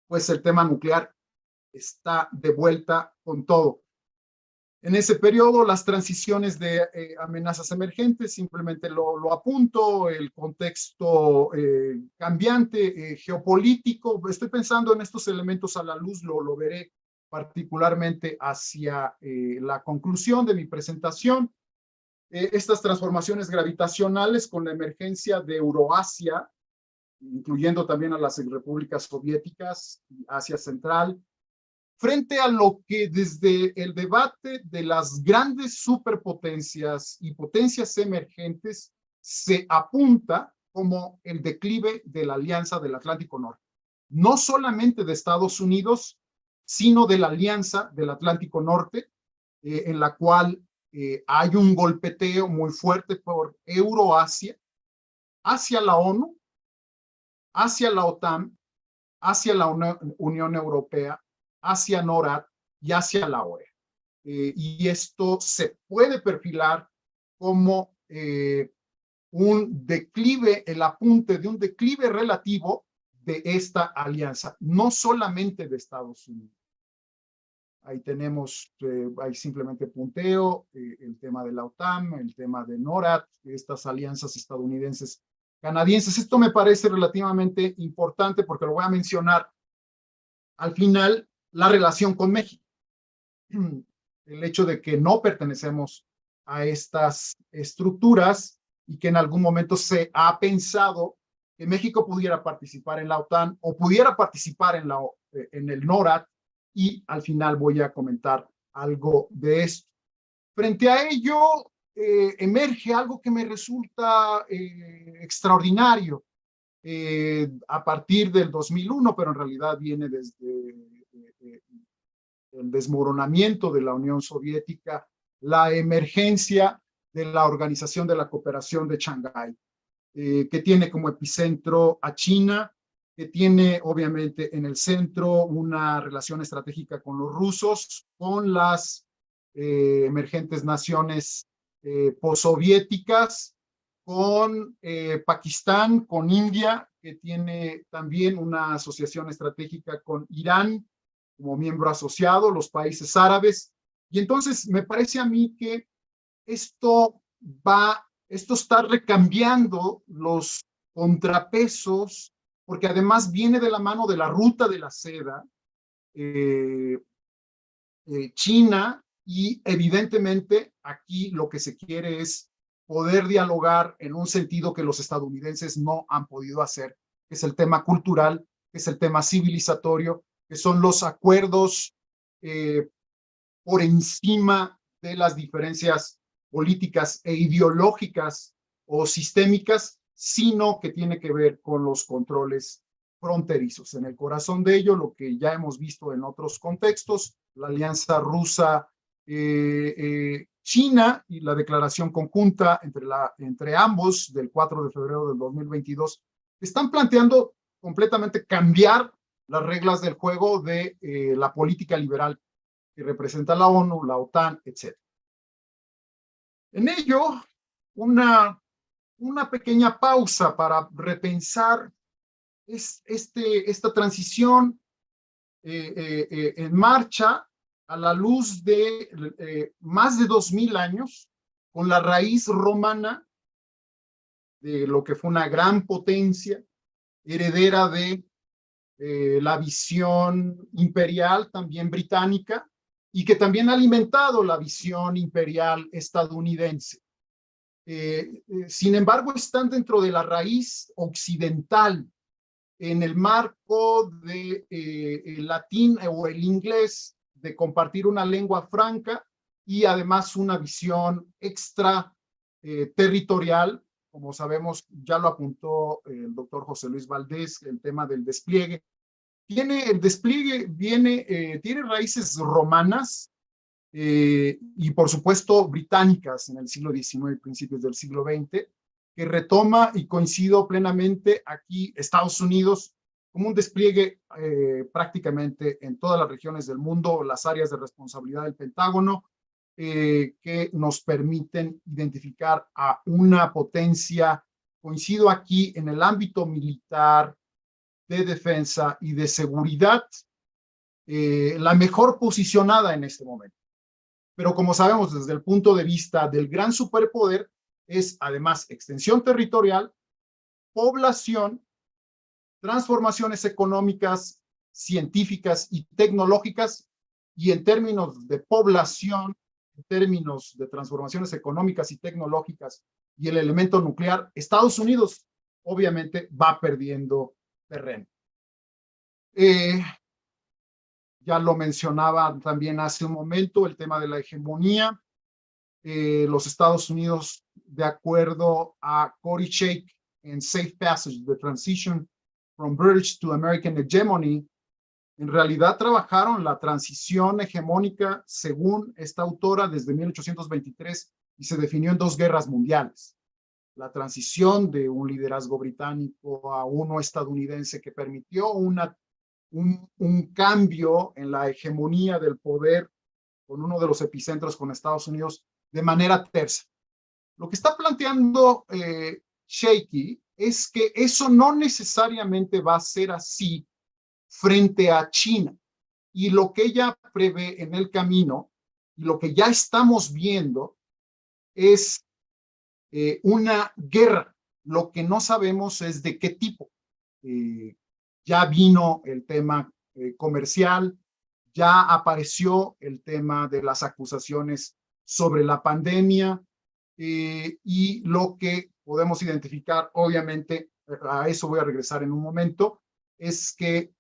pues el tema nuclear está de vuelta con todo. En ese periodo, las transiciones de amenazas emergentes, simplemente lo apunto, el contexto cambiante, geopolítico. Estoy pensando en estos elementos a la luz, lo veré particularmente hacia la conclusión de mi presentación. Estas transformaciones gravitacionales con la emergencia de Euroasia, incluyendo también a las repúblicas soviéticas y Asia Central, frente a lo que desde el debate de las grandes superpotencias y potencias emergentes se apunta como el declive de la Alianza del Atlántico Norte. No solamente de Estados Unidos, sino de la Alianza del Atlántico Norte, en la cual hay un golpeteo muy fuerte por Euroasia, hacia la ONU, hacia la OTAN, hacia la Unión Europea, hacia NORAD y hacia la OEA. Y esto se puede perfilar como un declive, el apunte de un declive relativo de esta alianza, no solamente de Estados Unidos. Ahí tenemos, ahí simplemente punteo el tema de la OTAN, el tema de NORAD, estas alianzas estadounidenses, canadienses. Esto me parece relativamente importante porque lo voy a mencionar al final. La relación con México, el hecho de que no pertenecemos a estas estructuras y que en algún momento se ha pensado que México pudiera participar en la OTAN o pudiera participar en el NORAD, y al final voy a comentar algo de esto. Frente a ello, emerge algo que me resulta extraordinario a partir del 2001, pero en realidad viene desde el desmoronamiento de la Unión Soviética, la emergencia de la Organización de la Cooperación de Shanghái, que tiene como epicentro a China, que tiene obviamente en el centro una relación estratégica con los rusos, con las emergentes naciones postsoviéticas, con Pakistán, con India, que tiene también una asociación estratégica con Irán como miembro asociado, los países árabes, Y entonces me parece a mí que esto está recambiando los contrapesos, porque además viene de la mano de la ruta de la seda, China, y evidentemente aquí lo que se quiere es poder dialogar en un sentido que los estadounidenses no han podido hacer, que es el tema cultural, que es el tema civilizatorio, que son los acuerdos por encima de las diferencias políticas e ideológicas o sistémicas, sino que tiene que ver con los controles fronterizos. En el corazón de ello, lo que ya hemos visto en otros contextos, la alianza rusa-China y la declaración conjunta entre ambos del 4 de febrero del 2022, están planteando completamente cambiar las reglas del juego de la política liberal que representa la ONU, la OTAN, etc. En ello, una pequeña pausa para repensar esta transición en marcha a la luz de más de 2000 años, con la raíz romana de lo que fue una gran potencia, heredera de la visión imperial también británica, y que también ha alimentado la visión imperial estadounidense. Sin embargo, están dentro de la raíz occidental, en el marco de el latín o el inglés, de compartir una lengua franca y además una visión extra territorial. Como sabemos, ya lo apuntó el doctor José Luis Valdés, el tema del despliegue. El despliegue tiene raíces romanas y por supuesto británicas en el siglo XIX y principios del siglo XX, que retoma, y coincido plenamente aquí, Estados Unidos como un despliegue prácticamente en todas las regiones del mundo, las áreas de responsabilidad del Pentágono, que nos permiten identificar a una potencia. Coincido aquí en el ámbito militar, de defensa y de seguridad, la mejor posicionada en este momento. Pero como sabemos, desde el punto de vista del gran superpoder, es además extensión territorial, población, transformaciones económicas, científicas y tecnológicas, y en términos de población, en términos de transformaciones económicas y tecnológicas y el elemento nuclear, Estados Unidos obviamente va perdiendo terreno. Ya lo mencionaba también hace un momento, el tema de la hegemonía. Los Estados Unidos, de acuerdo a Cody Shake en Safe Passage, The Transition from British to American Hegemony, en realidad trabajaron la transición hegemónica, según esta autora, desde 1823, y se definió en 2 guerras mundiales. La transición de un liderazgo británico a uno estadounidense, que permitió un cambio en la hegemonía del poder, con uno de los epicentros con Estados Unidos, de manera tersa. Lo que está planteando Shakey es que eso no necesariamente va a ser así frente a China. Y lo que ella prevé en el camino, y lo que ya estamos viendo, es una guerra. Lo que no sabemos es de qué tipo. Ya vino el tema comercial, ya apareció el tema de las acusaciones sobre la pandemia, y lo que podemos identificar, obviamente, a eso voy a regresar en un momento, es que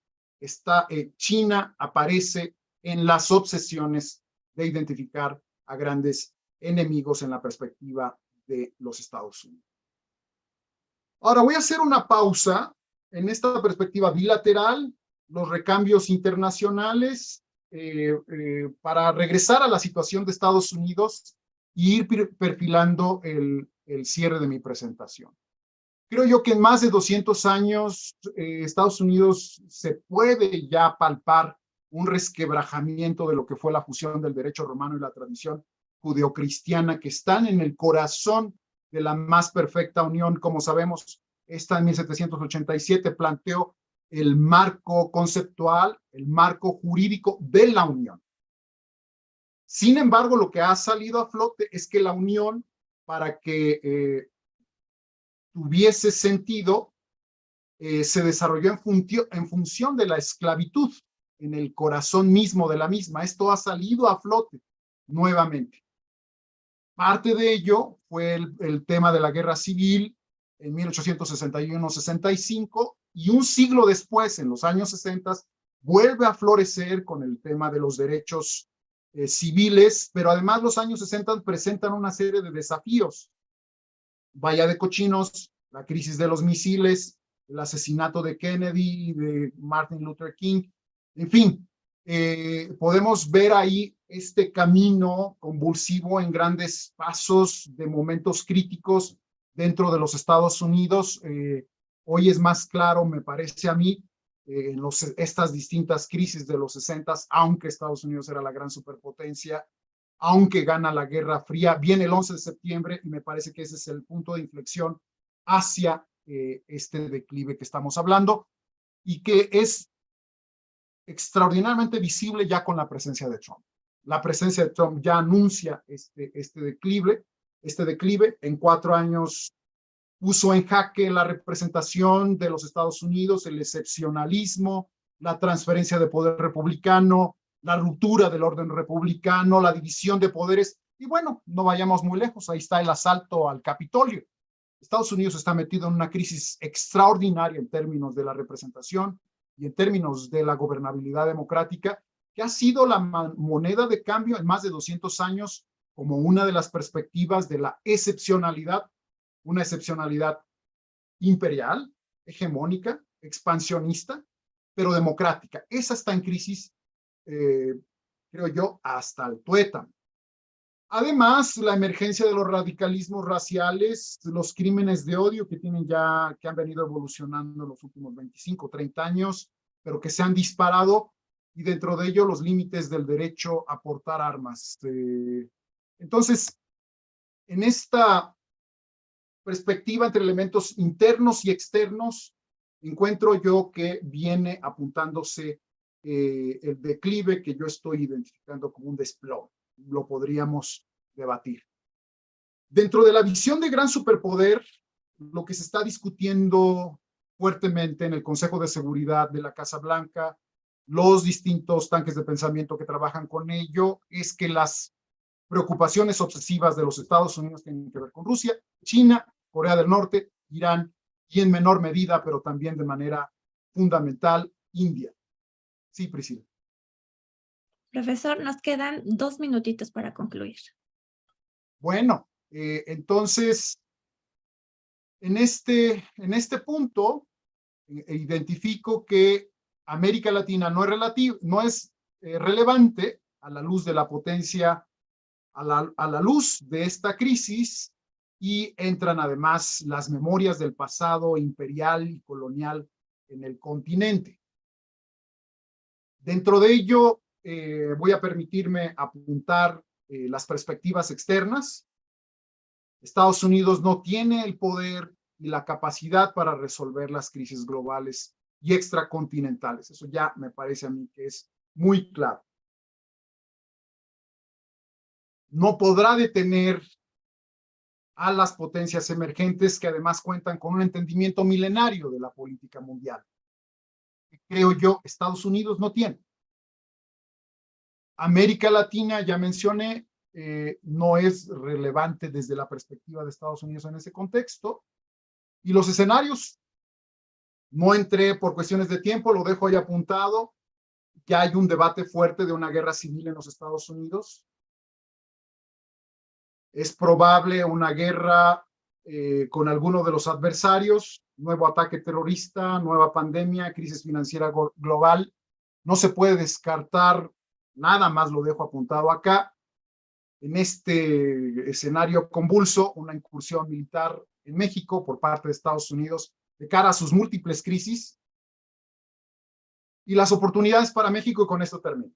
China aparece en las obsesiones de identificar a grandes enemigos en la perspectiva de los Estados Unidos. Ahora voy a hacer una pausa en esta perspectiva bilateral, los recambios internacionales, para regresar a la situación de Estados Unidos y ir perfilando el cierre de mi presentación. Creo yo que en más de 200 años, Estados Unidos se puede ya palpar un resquebrajamiento de lo que fue la fusión del derecho romano y la tradición judeocristiana, que están en el corazón de la más perfecta unión. Como sabemos, esta en 1787 planteó el marco conceptual, el marco jurídico de la unión. Sin embargo, lo que ha salido a flote es que la unión, para que tuviese sentido, se desarrolló en función de la esclavitud, en el corazón mismo de la misma. Esto ha salido a flote nuevamente. Parte de ello fue el tema de la guerra civil en 1861-65, y un siglo después, en los años 60, vuelve a florecer con el tema de los derechos civiles, pero además los años 60 presentan una serie de desafíos. Valla de Cochinos, la crisis de los misiles, el asesinato de Kennedy, de Martin Luther King, en fin, podemos ver ahí este camino convulsivo en grandes pasos de momentos críticos dentro de los Estados Unidos. Hoy es más claro, me parece a mí, en estas distintas crisis de los 60, aunque Estados Unidos era la gran superpotencia, aunque gana la Guerra Fría, viene el 11 de septiembre y me parece que ese es el punto de inflexión hacia este declive que estamos hablando, y que es extraordinariamente visible ya con la presencia de Trump. La presencia de Trump ya anuncia este declive. En 4 años puso en jaque la representación de los Estados Unidos, el excepcionalismo, la transferencia de poder republicano, la ruptura del orden republicano, la división de poderes. Y bueno, no vayamos muy lejos, ahí está el asalto al Capitolio. Estados Unidos está metido en una crisis extraordinaria en términos de la representación y en términos de la gobernabilidad democrática, que ha sido la moneda de cambio en más de 200 años como una de las perspectivas de la excepcionalidad, una excepcionalidad imperial, hegemónica, expansionista, pero democrática. Esa está en crisis, creo yo, hasta el tuétano. Además, la emergencia de los radicalismos raciales, los crímenes de odio que han venido evolucionando en los últimos 25, 30 años, pero que se han disparado, y dentro de ello los límites del derecho a portar armas. Entonces, en esta perspectiva entre elementos internos y externos, encuentro yo que viene apuntándose el declive que yo estoy identificando como un desplome. Lo podríamos debatir. Dentro de la visión de gran superpoder, lo que se está discutiendo fuertemente en el Consejo de Seguridad de la Casa Blanca, los distintos tanques de pensamiento que trabajan con ello, es que las preocupaciones obsesivas de los Estados Unidos tienen que ver con Rusia, China, Corea del Norte, Irán y en menor medida, pero también de manera fundamental, India. Sí, Priscila. Profesor, nos quedan 2 minutitos para concluir. Bueno, entonces, en este punto, identifico que América Latina no es relevante a la luz de la potencia, a la luz de esta crisis, y entran además las memorias del pasado imperial y colonial en el continente. Dentro de ello, voy a permitirme apuntar las perspectivas externas. Estados Unidos no tiene el poder y la capacidad para resolver las crisis globales y extracontinentales. Eso ya me parece a mí que es muy claro. No podrá detener a las potencias emergentes, que además cuentan con un entendimiento milenario de la política mundial, que creo yo Estados Unidos no tiene. América Latina, ya mencioné, no es relevante desde la perspectiva de Estados Unidos en ese contexto. Y los escenarios, no entré por cuestiones de tiempo, lo dejo ahí apuntado, que hay un debate fuerte de una guerra civil en los Estados Unidos. Es probable una guerra con alguno de los adversarios, nuevo ataque terrorista, nueva pandemia, crisis financiera global. No se puede descartar, nada más lo dejo apuntado acá, en este escenario convulso, una incursión militar en México por parte de Estados Unidos de cara a sus múltiples crisis y las oportunidades para México, y con esto termino.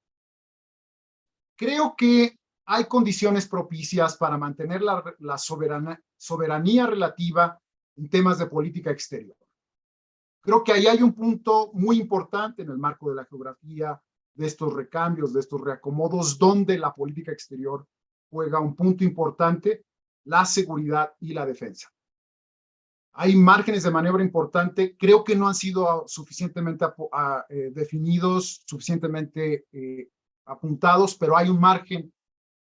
Creo que hay condiciones propicias para mantener la soberanía relativa en temas de política exterior. Creo que ahí hay un punto muy importante en el marco de la geografía de estos recambios, de estos reacomodos, donde la política exterior juega un punto importante, la seguridad y la defensa. Hay márgenes de maniobra importante, creo que no han sido suficientemente definidos, suficientemente apuntados, pero hay un margen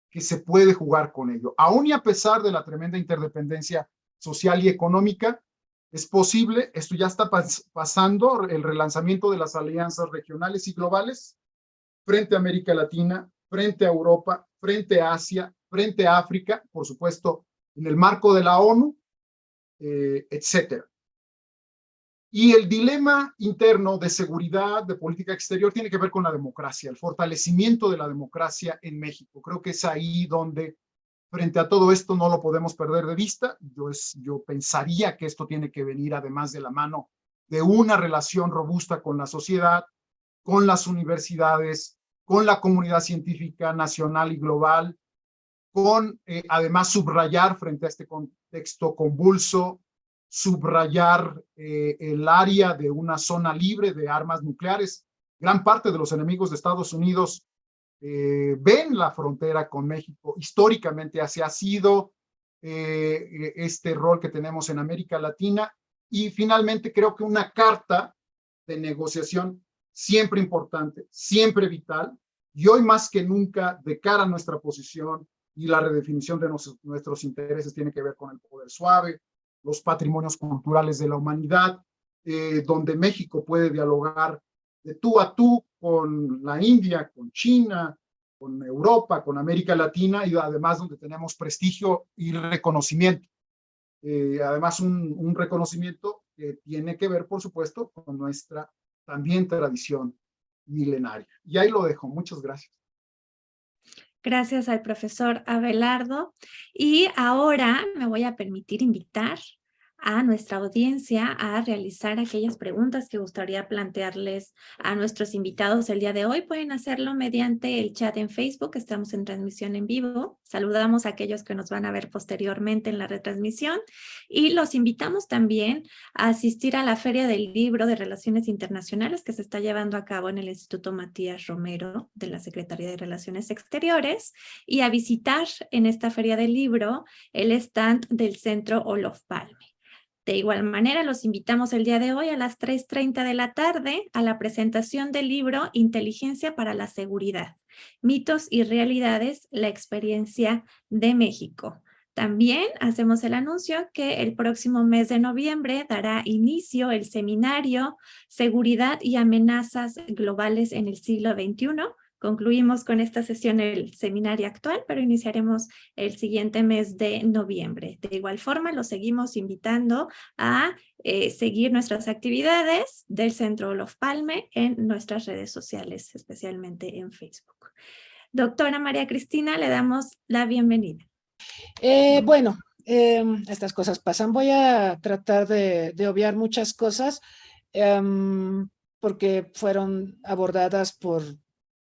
que se puede jugar con ello. Aún y a pesar de la tremenda interdependencia social y económica, es posible, esto ya está pasando, el relanzamiento de las alianzas regionales y globales frente a América Latina, frente a Europa, frente a Asia, frente a África, por supuesto, en el marco de la ONU, etcétera. Y el dilema interno de seguridad, de política exterior, tiene que ver con la democracia, el fortalecimiento de la democracia en México. Creo que es ahí donde, frente a todo esto, no lo podemos perder de vista. Yo pensaría que esto tiene que venir, además de la mano de una relación robusta con la sociedad, con las universidades, con la comunidad científica nacional y global, con además subrayar frente a este contexto convulso, subrayar el área de una zona libre de armas nucleares. Gran parte de los enemigos de Estados Unidos ven la frontera con México. Históricamente así ha sido este rol que tenemos en América Latina. Y finalmente creo que una carta de negociación siempre importante, siempre vital, y hoy más que nunca, de cara a nuestra posición y la redefinición de nuestros intereses, tiene que ver con el poder suave, los patrimonios culturales de la humanidad, donde México puede dialogar de tú a tú con la India, con China, con Europa, con América Latina, y además donde tenemos prestigio y reconocimiento. Además, un reconocimiento que tiene que ver, por supuesto, con nuestra también tradición milenaria. Y ahí lo dejo. Muchas gracias. Gracias al profesor Abelardo. Y ahora me voy a permitir invitar a nuestra audiencia a realizar aquellas preguntas que gustaría plantearles a nuestros invitados el día de hoy. Pueden hacerlo mediante el chat en Facebook, estamos en transmisión en vivo. Saludamos a aquellos que nos van a ver posteriormente en la retransmisión y los invitamos también a asistir a la Feria del Libro de Relaciones Internacionales que se está llevando a cabo en el Instituto Matías Romero de la Secretaría de Relaciones Exteriores y a visitar en esta Feria del Libro el stand del Centro Olof Palme. De igual manera, los invitamos el día de hoy a las 3:30 de la tarde a la presentación del libro Inteligencia para la Seguridad, Mitos y Realidades, la experiencia de México. También hacemos el anuncio que el próximo mes de noviembre dará inicio el seminario Seguridad y Amenazas Globales en el siglo XXI. Concluimos con esta sesión el seminario actual, pero iniciaremos el siguiente mes de noviembre. De igual forma, los seguimos invitando a seguir nuestras actividades del Centro Olof Palme en nuestras redes sociales, especialmente en Facebook. Doctora María Cristina, le damos la bienvenida. Estas cosas pasan. Voy a tratar de obviar muchas cosas porque fueron abordadas por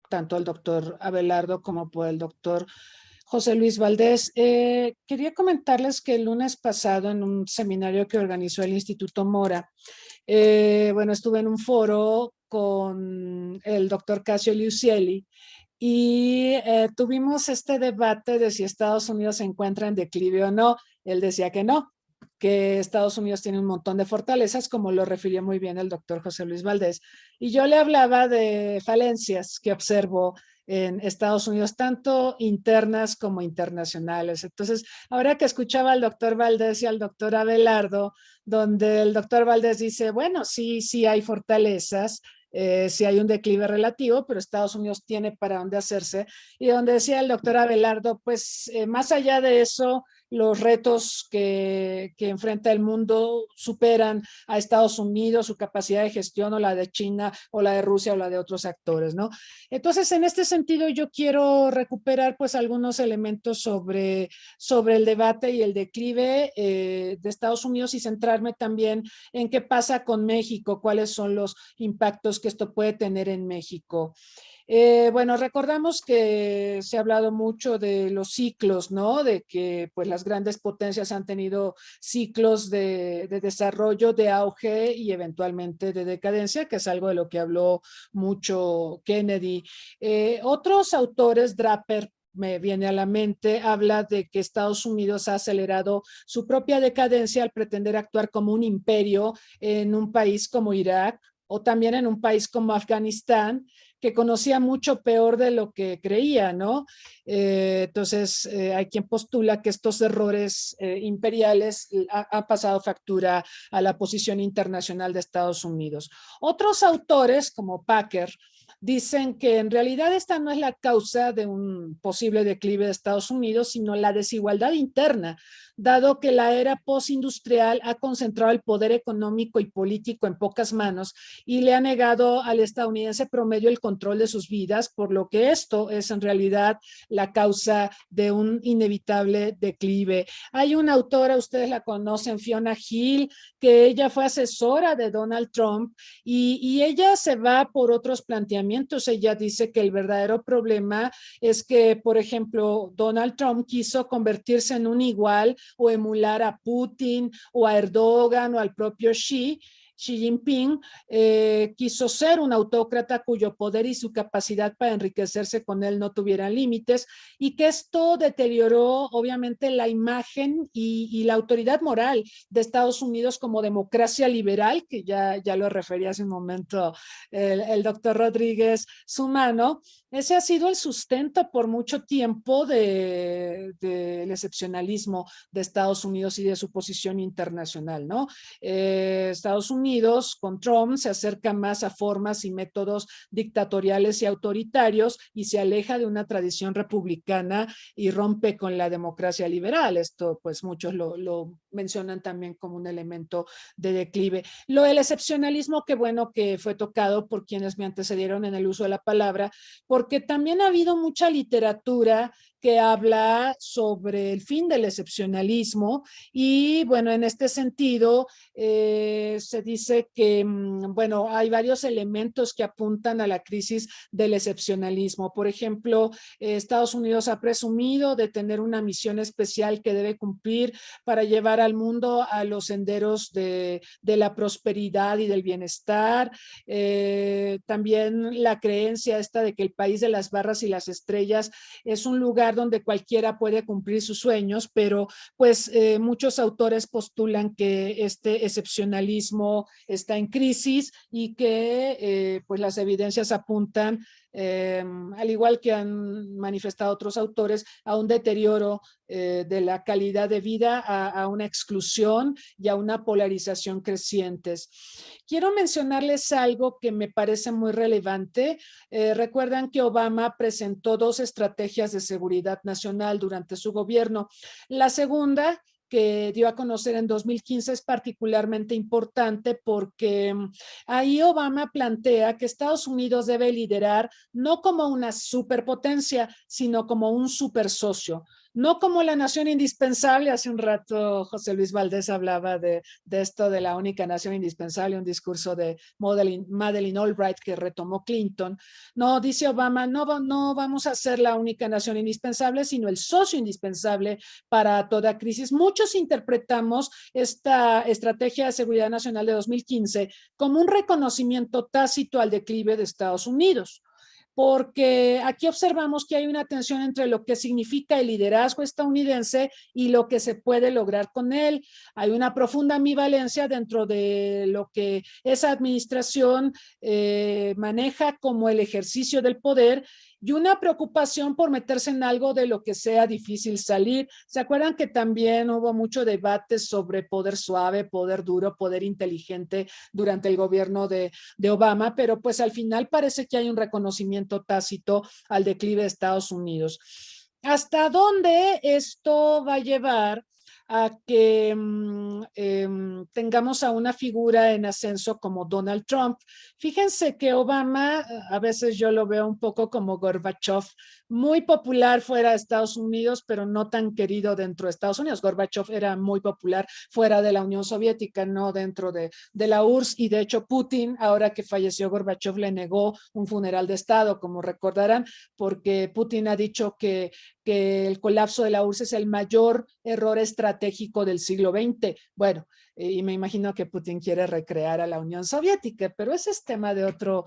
tanto el doctor Abelardo como por el doctor José Luis Valdés. Quería comentarles que el lunes pasado en un seminario que organizó el Instituto Mora, estuve en un foro con el doctor Casio Liusieli y tuvimos este debate de si Estados Unidos se encuentra en declive o no. Él decía que no, que Estados Unidos tiene un montón de fortalezas, como lo refirió muy bien el doctor José Luis Valdés. Y yo le hablaba de falencias que observo en Estados Unidos, tanto internas como internacionales. Entonces, ahora que escuchaba al doctor Valdés y al doctor Abelardo, donde el doctor Valdés dice, bueno, sí hay fortalezas, sí hay un declive relativo, pero Estados Unidos tiene para dónde hacerse. Y donde decía el doctor Abelardo, pues más allá de eso, los retos que enfrenta el mundo superan a Estados Unidos, su capacidad de gestión, o la de China, o la de Rusia, o la de otros actores, ¿no? Entonces, en este sentido, yo quiero recuperar pues algunos elementos sobre el debate y el declive de Estados Unidos y centrarme también en qué pasa con México, cuáles son los impactos que esto puede tener en México. Bueno, recordamos que se ha hablado mucho de los ciclos, ¿no? De que pues las grandes potencias han tenido ciclos de desarrollo, de auge y eventualmente de decadencia, que es algo de lo que habló mucho Kennedy. Otros autores, Draper, me viene a la mente, habla de que Estados Unidos ha acelerado su propia decadencia al pretender actuar como un imperio en un país como Irak o también en un país como Afganistán, que conocía mucho peor de lo que creía, ¿no? Entonces, hay quien postula que estos errores imperiales han pasado factura a la posición internacional de Estados Unidos. Otros autores, como Packer, dicen que en realidad esta no es la causa de un posible declive de Estados Unidos, sino la desigualdad interna, dado que la era postindustrial ha concentrado el poder económico y político en pocas manos y le ha negado al estadounidense promedio el control de sus vidas, por lo que esto es en realidad la causa de un inevitable declive. Hay una autora, ustedes la conocen, Fiona Hill, que ella fue asesora de Donald Trump y ella se va por otros planteamientos. Ella dice que el verdadero problema es que, por ejemplo, Donald Trump quiso convertirse en un igual o emular a Putin o a Erdogan o al propio Xi Jinping, quiso ser un autócrata cuyo poder y su capacidad para enriquecerse con él no tuvieran límites, y que esto deterioró obviamente la imagen y la autoridad moral de Estados Unidos como democracia liberal, que ya lo refería hace un momento el doctor Rodríguez Sumano. Ese ha sido el sustento por mucho tiempo del excepcionalismo de Estados Unidos y de su posición internacional, ¿no? Estados Unidos con Trump se acerca más a formas y métodos dictatoriales y autoritarios y se aleja de una tradición republicana y rompe con la democracia liberal. Esto pues muchos lo mencionan también como un elemento de declive. Lo del excepcionalismo, que bueno que fue tocado por quienes me antecedieron en el uso de la palabra, porque también ha habido mucha literatura que habla sobre el fin del excepcionalismo y bueno, en este sentido se dice que bueno, hay varios elementos que apuntan a la crisis del excepcionalismo. Por ejemplo, Estados Unidos ha presumido de tener una misión especial que debe cumplir para llevar al mundo a los senderos de la prosperidad y del bienestar. También la creencia esta de que el país de las barras y las estrellas es un lugar donde cualquiera puede cumplir sus sueños, pero pues muchos autores postulan que este excepcionalismo está en crisis y que pues las evidencias apuntan, al igual que han manifestado otros autores, a un deterioro de la calidad de vida, a una exclusión y a una polarización crecientes. Quiero mencionarles algo que me parece muy relevante. Recuerdan que Obama presentó 2 estrategias de seguridad nacional durante su gobierno. La segunda, que dio a conocer en 2015, es particularmente importante porque ahí Obama plantea que Estados Unidos debe liderar no como una superpotencia, sino como un super socio. No como la nación indispensable. Hace un rato José Luis Valdés hablaba de esto de la única nación indispensable, un discurso de Madeleine Albright que retomó Clinton. No, dice Obama, no vamos a ser la única nación indispensable, sino el socio indispensable para toda crisis. Muchos interpretamos esta estrategia de seguridad nacional de 2015 como un reconocimiento tácito al declive de Estados Unidos, porque aquí observamos que hay una tensión entre lo que significa el liderazgo estadounidense y lo que se puede lograr con él. Hay una profunda ambivalencia dentro de lo que esa administración maneja como el ejercicio del poder y una preocupación por meterse en algo de lo que sea difícil salir. ¿Se acuerdan que también hubo mucho debate sobre poder suave, poder duro, poder inteligente durante el gobierno de Obama? Pero pues al final parece que hay un reconocimiento tácito al declive de Estados Unidos. ¿Hasta dónde esto va a llevar a que tengamos a una figura en ascenso como Donald Trump? Fíjense que Obama, a veces yo lo veo un poco como Gorbachev, muy popular fuera de Estados Unidos, pero no tan querido dentro de Estados Unidos. Gorbachev era muy popular fuera de la Unión Soviética, no dentro de la URSS, y de hecho Putin, ahora que falleció Gorbachev, le negó un funeral de Estado, como recordarán, porque Putin ha dicho que el colapso de la URSS es el mayor error estratégico del siglo XX. Bueno, y me imagino que Putin quiere recrear a la Unión Soviética, pero ese es tema de otro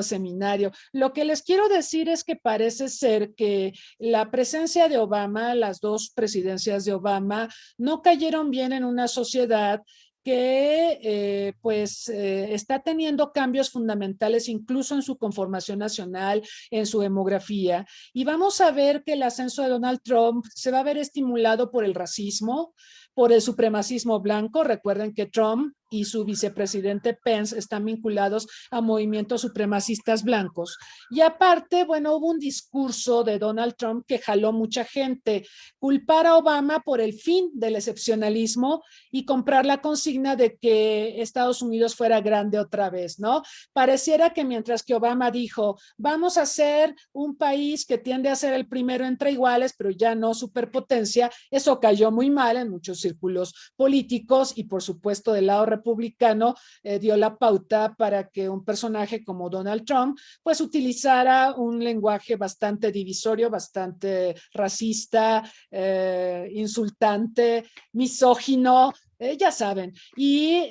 seminario. Lo que les quiero decir es que parece ser que la presencia de Obama, las dos presidencias de Obama, no cayeron bien en una sociedad que está teniendo cambios fundamentales incluso en su conformación nacional, en su demografía, y vamos a ver que el ascenso de Donald Trump se va a ver estimulado por el racismo, por el supremacismo blanco. Recuerden que Trump y su vicepresidente Pence están vinculados a movimientos supremacistas blancos. Y aparte, bueno, hubo un discurso de Donald Trump que jaló mucha gente, culpar a Obama por el fin del excepcionalismo y comprar la consigna de que Estados Unidos fuera grande otra vez, ¿no? Pareciera que mientras que Obama dijo, vamos a ser un país que tiende a ser el primero entre iguales, pero ya no superpotencia, eso cayó muy mal en muchos círculos políticos y por supuesto del lado republicano dio la pauta para que un personaje como Donald Trump pues utilizara un lenguaje bastante divisorio, bastante racista, insultante, misógino, ya saben. Y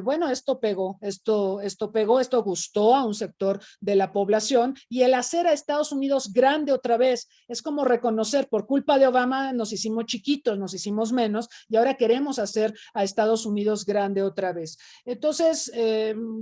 bueno, esto pegó, esto gustó a un sector de la población, y el hacer a Estados Unidos grande otra vez es como reconocer, por culpa de Obama nos hicimos chiquitos, nos hicimos menos, y ahora queremos hacer a Estados Unidos grande otra vez. Entonces,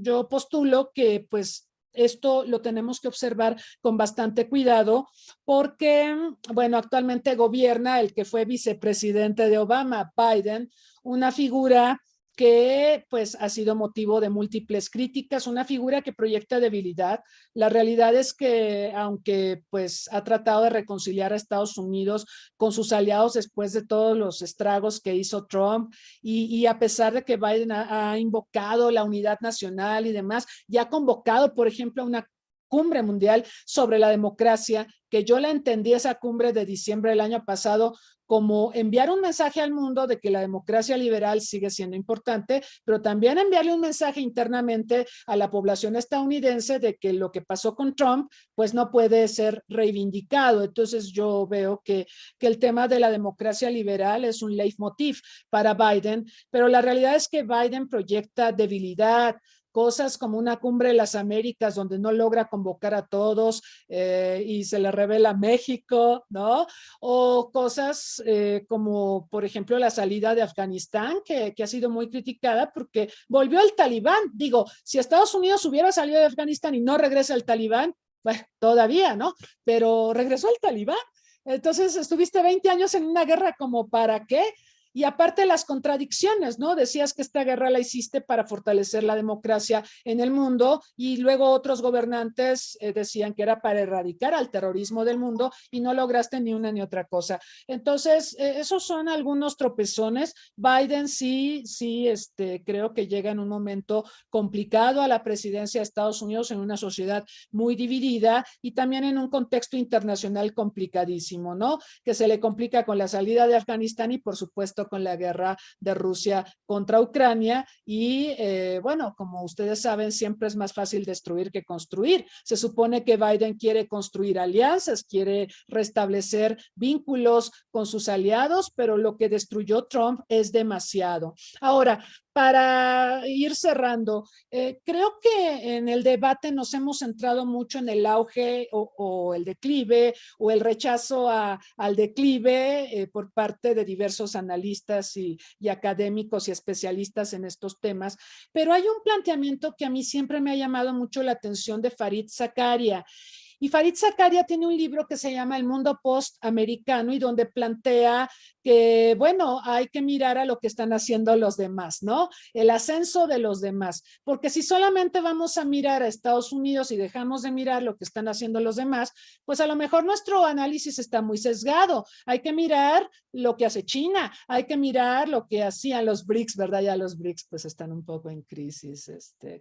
yo postulo que pues esto lo tenemos que observar con bastante cuidado porque, bueno, actualmente gobierna el que fue vicepresidente de Obama, Biden, una figura que pues ha sido motivo de múltiples críticas, una figura que proyecta debilidad. La realidad es que aunque pues ha tratado de reconciliar a Estados Unidos con sus aliados después de todos los estragos que hizo Trump, y a pesar de que Biden ha invocado la unidad nacional y demás, y ha convocado, por ejemplo, una cumbre mundial sobre la democracia, que yo la entendí, esa cumbre de diciembre del año pasado, como enviar un mensaje al mundo de que la democracia liberal sigue siendo importante, pero también enviarle un mensaje internamente a la población estadounidense de que lo que pasó con Trump pues no puede ser reivindicado. Entonces yo veo que el tema de la democracia liberal es un leitmotiv para Biden, pero la realidad es que Biden proyecta debilidad, cosas como una cumbre de las Américas donde no logra convocar a todos y se le revela México, ¿no? O cosas como, por ejemplo, la salida de Afganistán, que ha sido muy criticada porque volvió el Talibán. Digo, si Estados Unidos hubiera salido de Afganistán y no regresa el Talibán, bueno, todavía, ¿no? Pero regresó el Talibán. Entonces, estuviste 20 años en una guerra, ¿como para qué? Y aparte las contradicciones, ¿no? Decías que esta guerra la hiciste para fortalecer la democracia en el mundo, y luego otros gobernantes decían que era para erradicar al terrorismo del mundo, y no lograste ni una ni otra cosa. Entonces, esos son algunos tropezones. Biden sí, creo que llega en un momento complicado a la presidencia de Estados Unidos, en una sociedad muy dividida y también en un contexto internacional complicadísimo, ¿no? Que se le complica con la salida de Afganistán y, por supuesto, con la guerra de Rusia contra Ucrania. Y bueno, como ustedes saben, siempre es más fácil destruir que construir. Se supone que Biden quiere construir alianzas, quiere restablecer vínculos con sus aliados, pero lo que destruyó Trump es demasiado. Ahora, para ir cerrando, creo que en el debate nos hemos centrado mucho en el auge o el declive o el rechazo al declive por parte de diversos analistas y académicos y especialistas en estos temas, pero hay un planteamiento que a mí siempre me ha llamado mucho la atención, de Fareed Zakaria. Y Fareed Zakaria tiene un libro que se llama El mundo post-americano, y donde plantea que, bueno, hay que mirar a lo que están haciendo los demás, ¿no? El ascenso de los demás. Porque si solamente vamos a mirar a Estados Unidos y dejamos de mirar lo que están haciendo los demás, pues a lo mejor nuestro análisis está muy sesgado. Hay que mirar lo que hace China, hay que mirar lo que hacían los BRICS, ¿verdad? Ya los BRICS pues están un poco en crisis,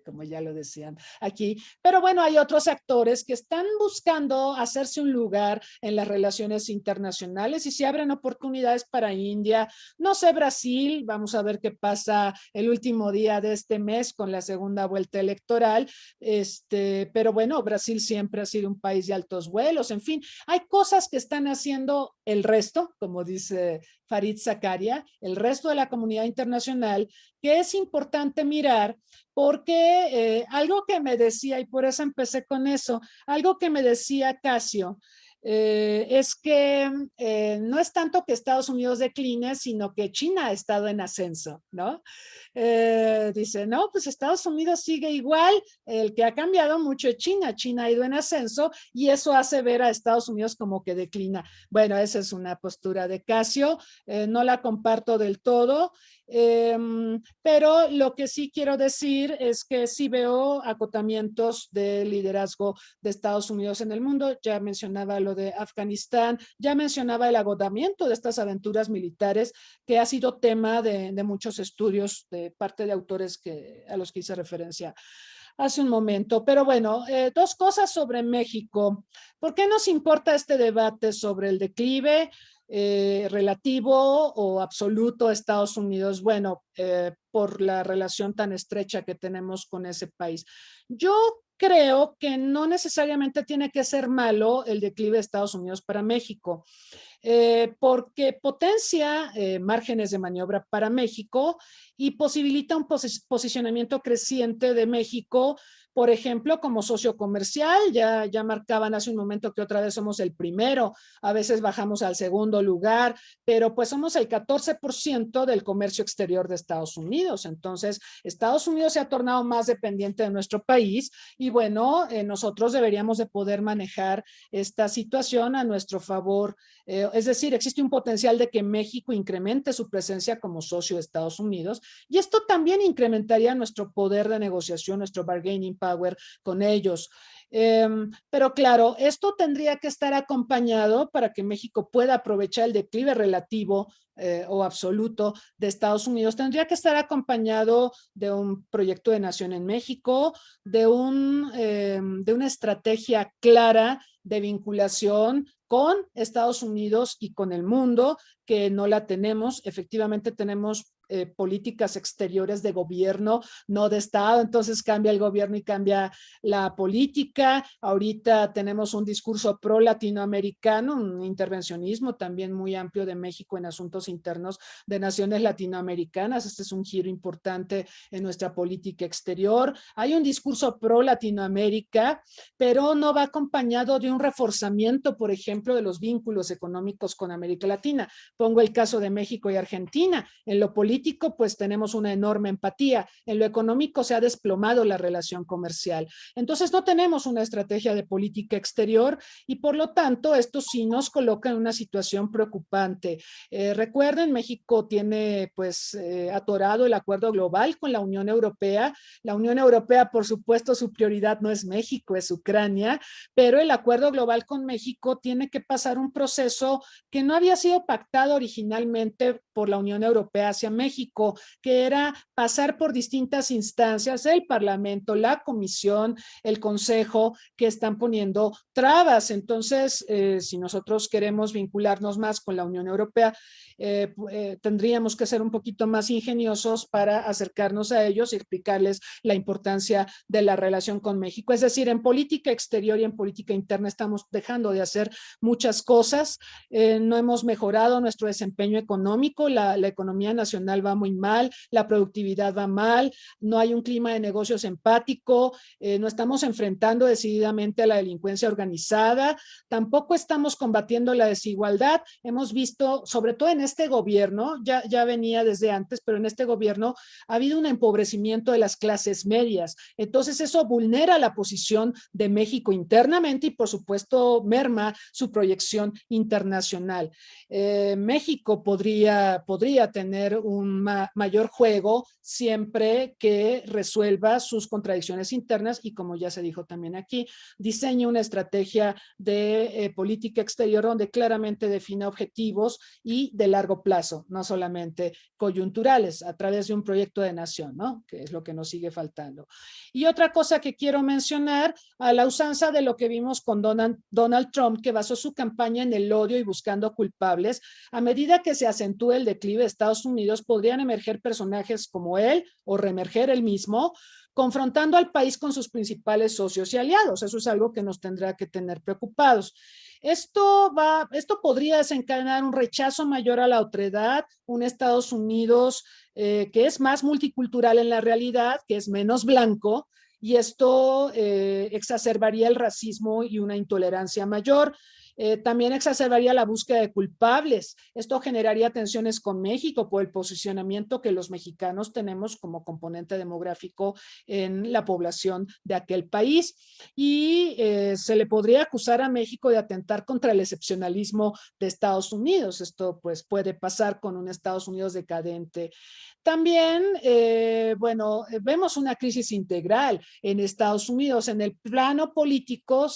como ya lo decían aquí. Pero bueno, hay otros actores que están buscando buscando hacerse un lugar en las relaciones internacionales y se abren oportunidades para India, no sé, Brasil, vamos a ver qué pasa el último día de este mes con la segunda vuelta electoral, pero bueno, Brasil siempre ha sido un país de altos vuelos, en fin, hay cosas que están haciendo el resto, como dice Fareed Zakaria, el resto de la comunidad internacional, que es importante mirar porque algo que me decía, y por eso empecé con eso, algo que me decía Casio, es que no es tanto que Estados Unidos decline, sino que China ha estado en ascenso, ¿no? Dice, no, pues Estados Unidos sigue igual, el que ha cambiado mucho es China, China ha ido en ascenso y eso hace ver a Estados Unidos como que declina. Bueno, esa es una postura de Casio, no la comparto del todo, pero lo que sí quiero decir es que sí veo acotamientos de liderazgo de Estados Unidos en el mundo. Ya mencionaba lo de Afganistán, ya mencionaba el agotamiento de estas aventuras militares, que ha sido tema de muchos estudios de parte de autores a los que hice referencia hace un momento. Pero bueno, dos cosas sobre México. ¿Por qué nos importa este debate sobre el declive relativo o absoluto a Estados Unidos? Bueno, por la relación tan estrecha que tenemos con ese país. Yo creo que no necesariamente tiene que ser malo el declive de Estados Unidos para México, porque potencia márgenes de maniobra para México y posibilita un posicionamiento creciente de México, por ejemplo, como socio comercial. Ya marcaban hace un momento que otra vez somos el primero, a veces bajamos al segundo lugar, pero pues somos el 14% del comercio exterior de Estados Unidos. Entonces, Estados Unidos se ha tornado más dependiente de nuestro país y bueno, nosotros deberíamos de poder manejar esta situación a nuestro favor. Es decir, existe un potencial de que México incremente su presencia como socio de Estados Unidos y esto también incrementaría nuestro poder de negociación, nuestro bargaining power con ellos. Pero claro, esto tendría que estar acompañado para que México pueda aprovechar el declive relativo o absoluto de Estados Unidos. Tendría que estar acompañado de un proyecto de nación en México, de una estrategia clara de vinculación con Estados Unidos y con el mundo, que no la tenemos. Efectivamente tenemos políticas exteriores de gobierno, no de Estado, entonces cambia el gobierno y cambia la política. Ahorita tenemos un discurso pro latinoamericano, un intervencionismo también muy amplio de México en asuntos internos de naciones latinoamericanas. Este es un giro importante en nuestra política exterior. Hay un discurso pro Latinoamérica, pero no va acompañado de un reforzamiento, por ejemplo, de los vínculos económicos con América Latina. Pongo el caso de México y Argentina. En lo político, pues tenemos una enorme empatía. En lo económico se ha desplomado la relación comercial. Entonces no tenemos una estrategia de política exterior y por lo tanto esto sí nos coloca en una situación preocupante. Recuerden, México tiene pues atorado el acuerdo global con la Unión Europea. La Unión Europea, por supuesto, su prioridad no es México, es Ucrania, pero el acuerdo global con México tiene que pasar un proceso que no había sido pactado originalmente por la Unión Europea hacia México, que era pasar por distintas instancias, el Parlamento, la Comisión, el Consejo, que están poniendo trabas. Entonces, si nosotros queremos vincularnos más con la Unión Europea, tendríamos que ser un poquito más ingeniosos para acercarnos a ellos y explicarles la importancia de la relación con México. Es decir, en política exterior y en política interna estamos dejando de hacer muchas cosas, no hemos mejorado nuestro desempeño económico, la economía nacional va muy mal, la productividad va mal, no hay un clima de negocios empático, no estamos enfrentando decididamente a la delincuencia organizada, tampoco estamos combatiendo la desigualdad. Hemos visto, sobre todo en este gobierno, ya venía desde antes, pero en este gobierno ha habido un empobrecimiento de las clases medias. Entonces eso vulnera la posición de México internamente y por supuesto merma su proyección internacional. México podría tener un mayor juego siempre que resuelva sus contradicciones internas y, como ya se dijo también aquí, diseñe una estrategia de política exterior donde claramente defina objetivos y de largo plazo, no solamente coyunturales, a través de un proyecto de nación, ¿no? Que es lo que nos sigue faltando. Y otra cosa que quiero mencionar, a la usanza de lo que vimos con Donald Trump, que basó su campaña en el odio y buscando culpables, a medida que se acentúe el declive de Estados Unidos, podrían emerger personajes como él o reemerger él mismo, confrontando al país con sus principales socios y aliados. Eso es algo que nos tendrá que tener preocupados. Esto podría desencadenar un rechazo mayor a la otredad, un Estados Unidos que es más multicultural en la realidad, que es menos blanco, y esto exacerbaría el racismo y una intolerancia mayor. También exacerbaría la búsqueda de culpables. Esto generaría tensiones con México por el posicionamiento que los mexicanos tenemos como componente demográfico en la población de aquel país. Y se le podría acusar a México de atentar contra el excepcionalismo de Estados Unidos. Esto pues puede pasar con un Estados Unidos decadente. También, vemos una crisis integral en Estados Unidos. En el plano político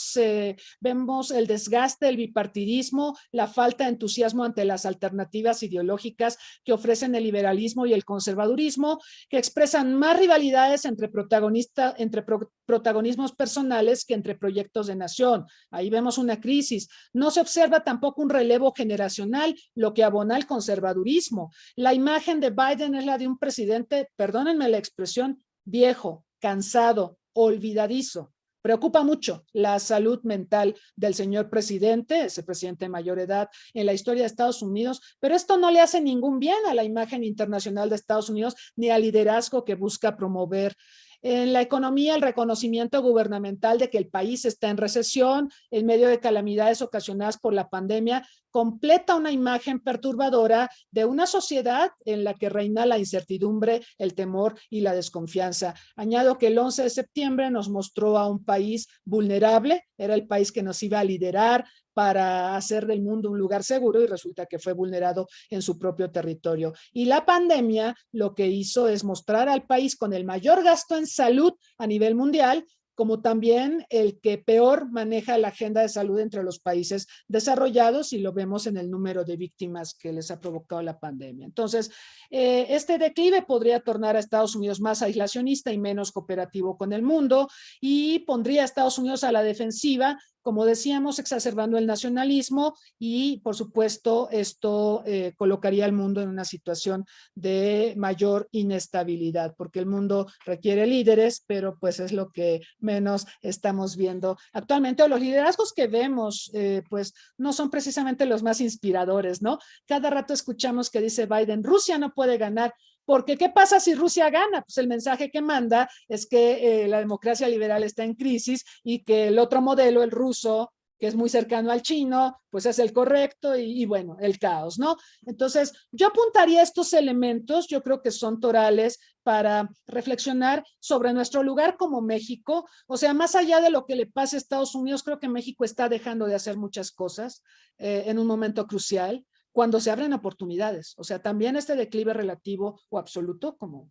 vemos el desgaste del bipartidismo, la falta de entusiasmo ante las alternativas ideológicas que ofrecen el liberalismo y el conservadurismo, que expresan más rivalidades entre protagonismos personales que entre proyectos de nación. Ahí vemos una crisis. No se observa tampoco un relevo generacional, lo que abona al conservadurismo. La imagen de Biden es la de un presidente, perdónenme la expresión, viejo, cansado, olvidadizo. Preocupa mucho la salud mental del señor presidente, ese presidente de mayor edad en la historia de Estados Unidos, pero esto no le hace ningún bien a la imagen internacional de Estados Unidos ni al liderazgo que busca promover. En la economía, el reconocimiento gubernamental de que el país está en recesión en medio de calamidades ocasionadas por la pandemia completa una imagen perturbadora de una sociedad en la que reina la incertidumbre, el temor y la desconfianza. Añado que el 11 de septiembre nos mostró a un país vulnerable, era el país que nos iba a liderar para hacer del mundo un lugar seguro y resulta que fue vulnerado en su propio territorio. Y la pandemia lo que hizo es mostrar al país con el mayor gasto en salud a nivel mundial, como también el que peor maneja la agenda de salud entre los países desarrollados, y lo vemos en el número de víctimas que les ha provocado la pandemia. Entonces, este declive podría tornar a Estados Unidos más aislacionista y menos cooperativo con el mundo, y pondría a Estados Unidos a la defensiva, como decíamos, exacerbando el nacionalismo, y por supuesto esto colocaría al mundo en una situación de mayor inestabilidad, porque el mundo requiere líderes, pero pues es lo que menos estamos viendo actualmente, o los liderazgos que vemos pues no son precisamente los más inspiradores, ¿no? Cada rato escuchamos que dice Biden, Rusia no puede ganar. Porque ¿qué pasa si Rusia gana? Pues el mensaje que manda es que la democracia liberal está en crisis y que el otro modelo, el ruso, que es muy cercano al chino, pues es el correcto y bueno, el caos, ¿no? Entonces, yo apuntaría estos elementos, yo creo que son torales para reflexionar sobre nuestro lugar como México. O sea, más allá de lo que le pase a Estados Unidos, creo que México está dejando de hacer muchas cosas en un momento crucial, cuando se abren oportunidades. O sea, también este declive relativo o absoluto, como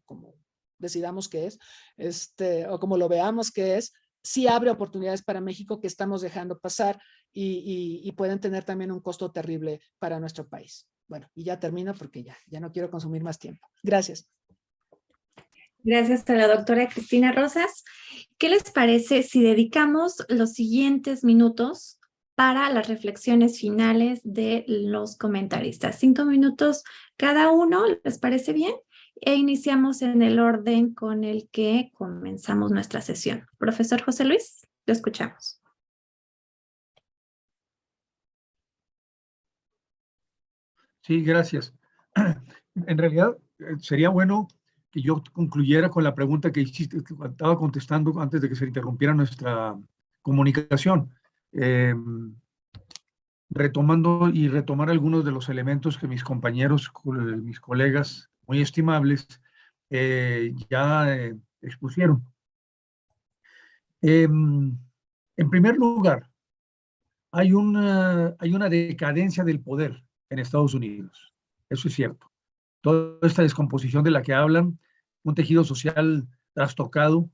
decidamos que es, o como lo veamos que es, sí abre oportunidades para México que estamos dejando pasar y pueden tener también un costo terrible para nuestro país. Bueno, y ya termino porque ya no quiero consumir más tiempo. Gracias. Gracias a la doctora Cristina Rosas. ¿Qué les parece si dedicamos los siguientes minutos para las reflexiones finales de los comentaristas? 5 minutos cada uno, ¿les parece bien? E iniciamos en el orden con el que comenzamos nuestra sesión. Profesor José Luis, lo escuchamos. Sí, gracias. En realidad, sería bueno que yo concluyera con la pregunta que hiciste, que estaba contestando antes de que se interrumpiera nuestra comunicación. Retomar algunos de los elementos que mis compañeros, mis colegas muy estimables, ya expusieron. En primer lugar, hay una decadencia del poder en Estados Unidos. Eso es cierto. toda esta descomposición de la que hablan, un tejido social trastocado,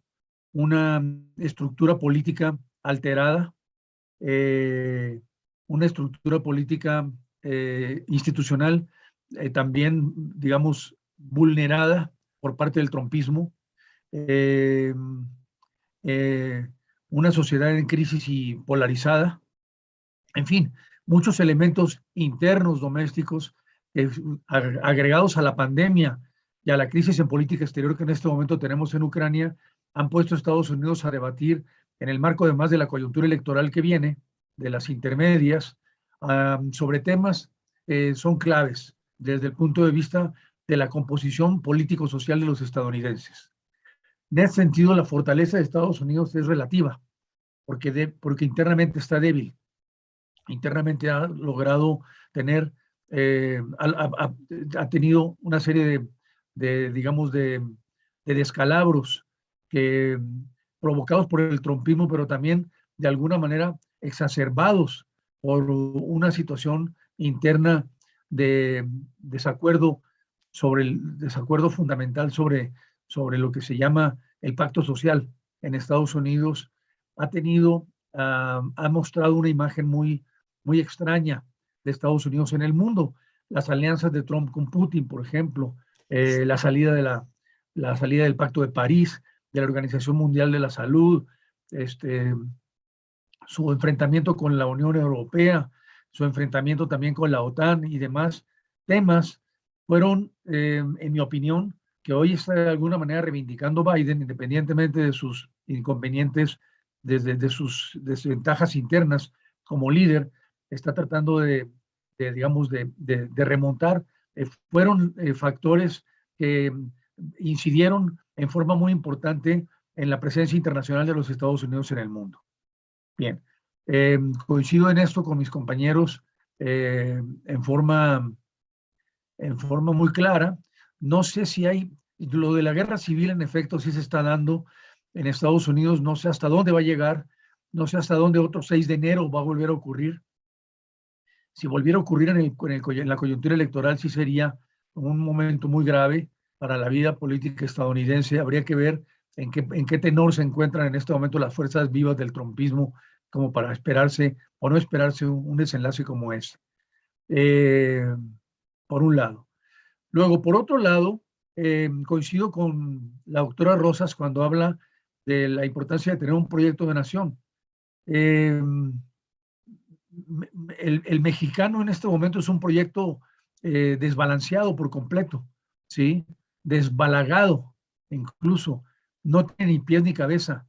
una estructura política alterada, una estructura política institucional también, digamos, vulnerada por parte del trumpismo, una sociedad en crisis y polarizada, en fin, muchos elementos internos domésticos agregados a la pandemia y a la crisis en política exterior que en este momento tenemos en Ucrania, han puesto a Estados Unidos a debatir en el marco además de la coyuntura electoral que viene, de las intermedias, sobre temas son claves desde el punto de vista de la composición político-social de los estadounidenses. En ese sentido, la fortaleza de Estados Unidos es relativa, porque internamente está débil. Internamente ha logrado tener, ha tenido una serie digamos, de descalabros provocados por el trumpismo, pero también de alguna manera exacerbados por una situación interna de desacuerdo fundamental sobre lo que se llama el pacto social en Estados Unidos. Ha mostrado una imagen muy extraña de Estados Unidos en el mundo. Las alianzas de Trump con Putin, por ejemplo, la salida del Pacto de París, de la Organización Mundial de la Salud, su enfrentamiento con la Unión Europea, su enfrentamiento también con la OTAN y demás temas fueron, en mi opinión, que hoy está de alguna manera reivindicando Biden, independientemente de sus inconvenientes, de sus desventajas internas como líder, está tratando digamos, de remontar. Fueron factores que incidieron en forma muy importante en la presencia internacional de los Estados Unidos en el mundo. Bien, coincido en esto con mis compañeros en forma muy clara. No sé si hay, lo de la guerra civil en efecto sí se está dando en Estados Unidos, no sé hasta dónde va a llegar, no sé hasta dónde otro 6 de enero va a volver a ocurrir. Si volviera a ocurrir en la coyuntura electoral, sí sería un momento muy grave para la vida política estadounidense. Habría que ver en qué tenor se encuentran en este momento las fuerzas vivas del trumpismo como para esperarse o no esperarse un desenlace como este. Por un lado. Luego, por otro lado, coincido con la doctora Rosas cuando habla de la importancia de tener un proyecto de nación. El mexicano en este momento es un proyecto desbalanceado por completo, ¿sí? Desbalagado incluso, no tiene ni pies ni cabeza,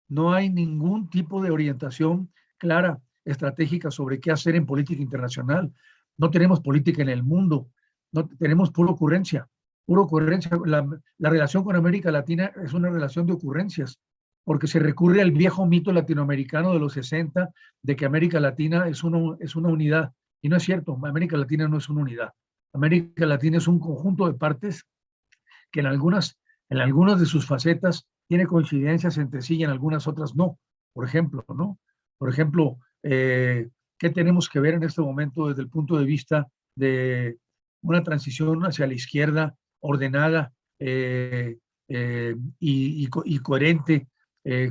no hay ningún tipo de orientación clara, estratégica sobre qué hacer en política internacional, no tenemos política en el mundo, no tenemos pura ocurrencia. La relación con América Latina es una relación de ocurrencias, porque se recurre al viejo mito latinoamericano de los 60 de que América Latina es una unidad. Y no es cierto, América Latina no es una unidad. América Latina es un conjunto de partes que en algunas de sus facetas tiene coincidencias entre sí y en algunas otras no. Por ejemplo, ¿no? Por ejemplo, ¿qué tenemos que ver en este momento desde el punto de vista de una transición hacia la izquierda ordenada y coherente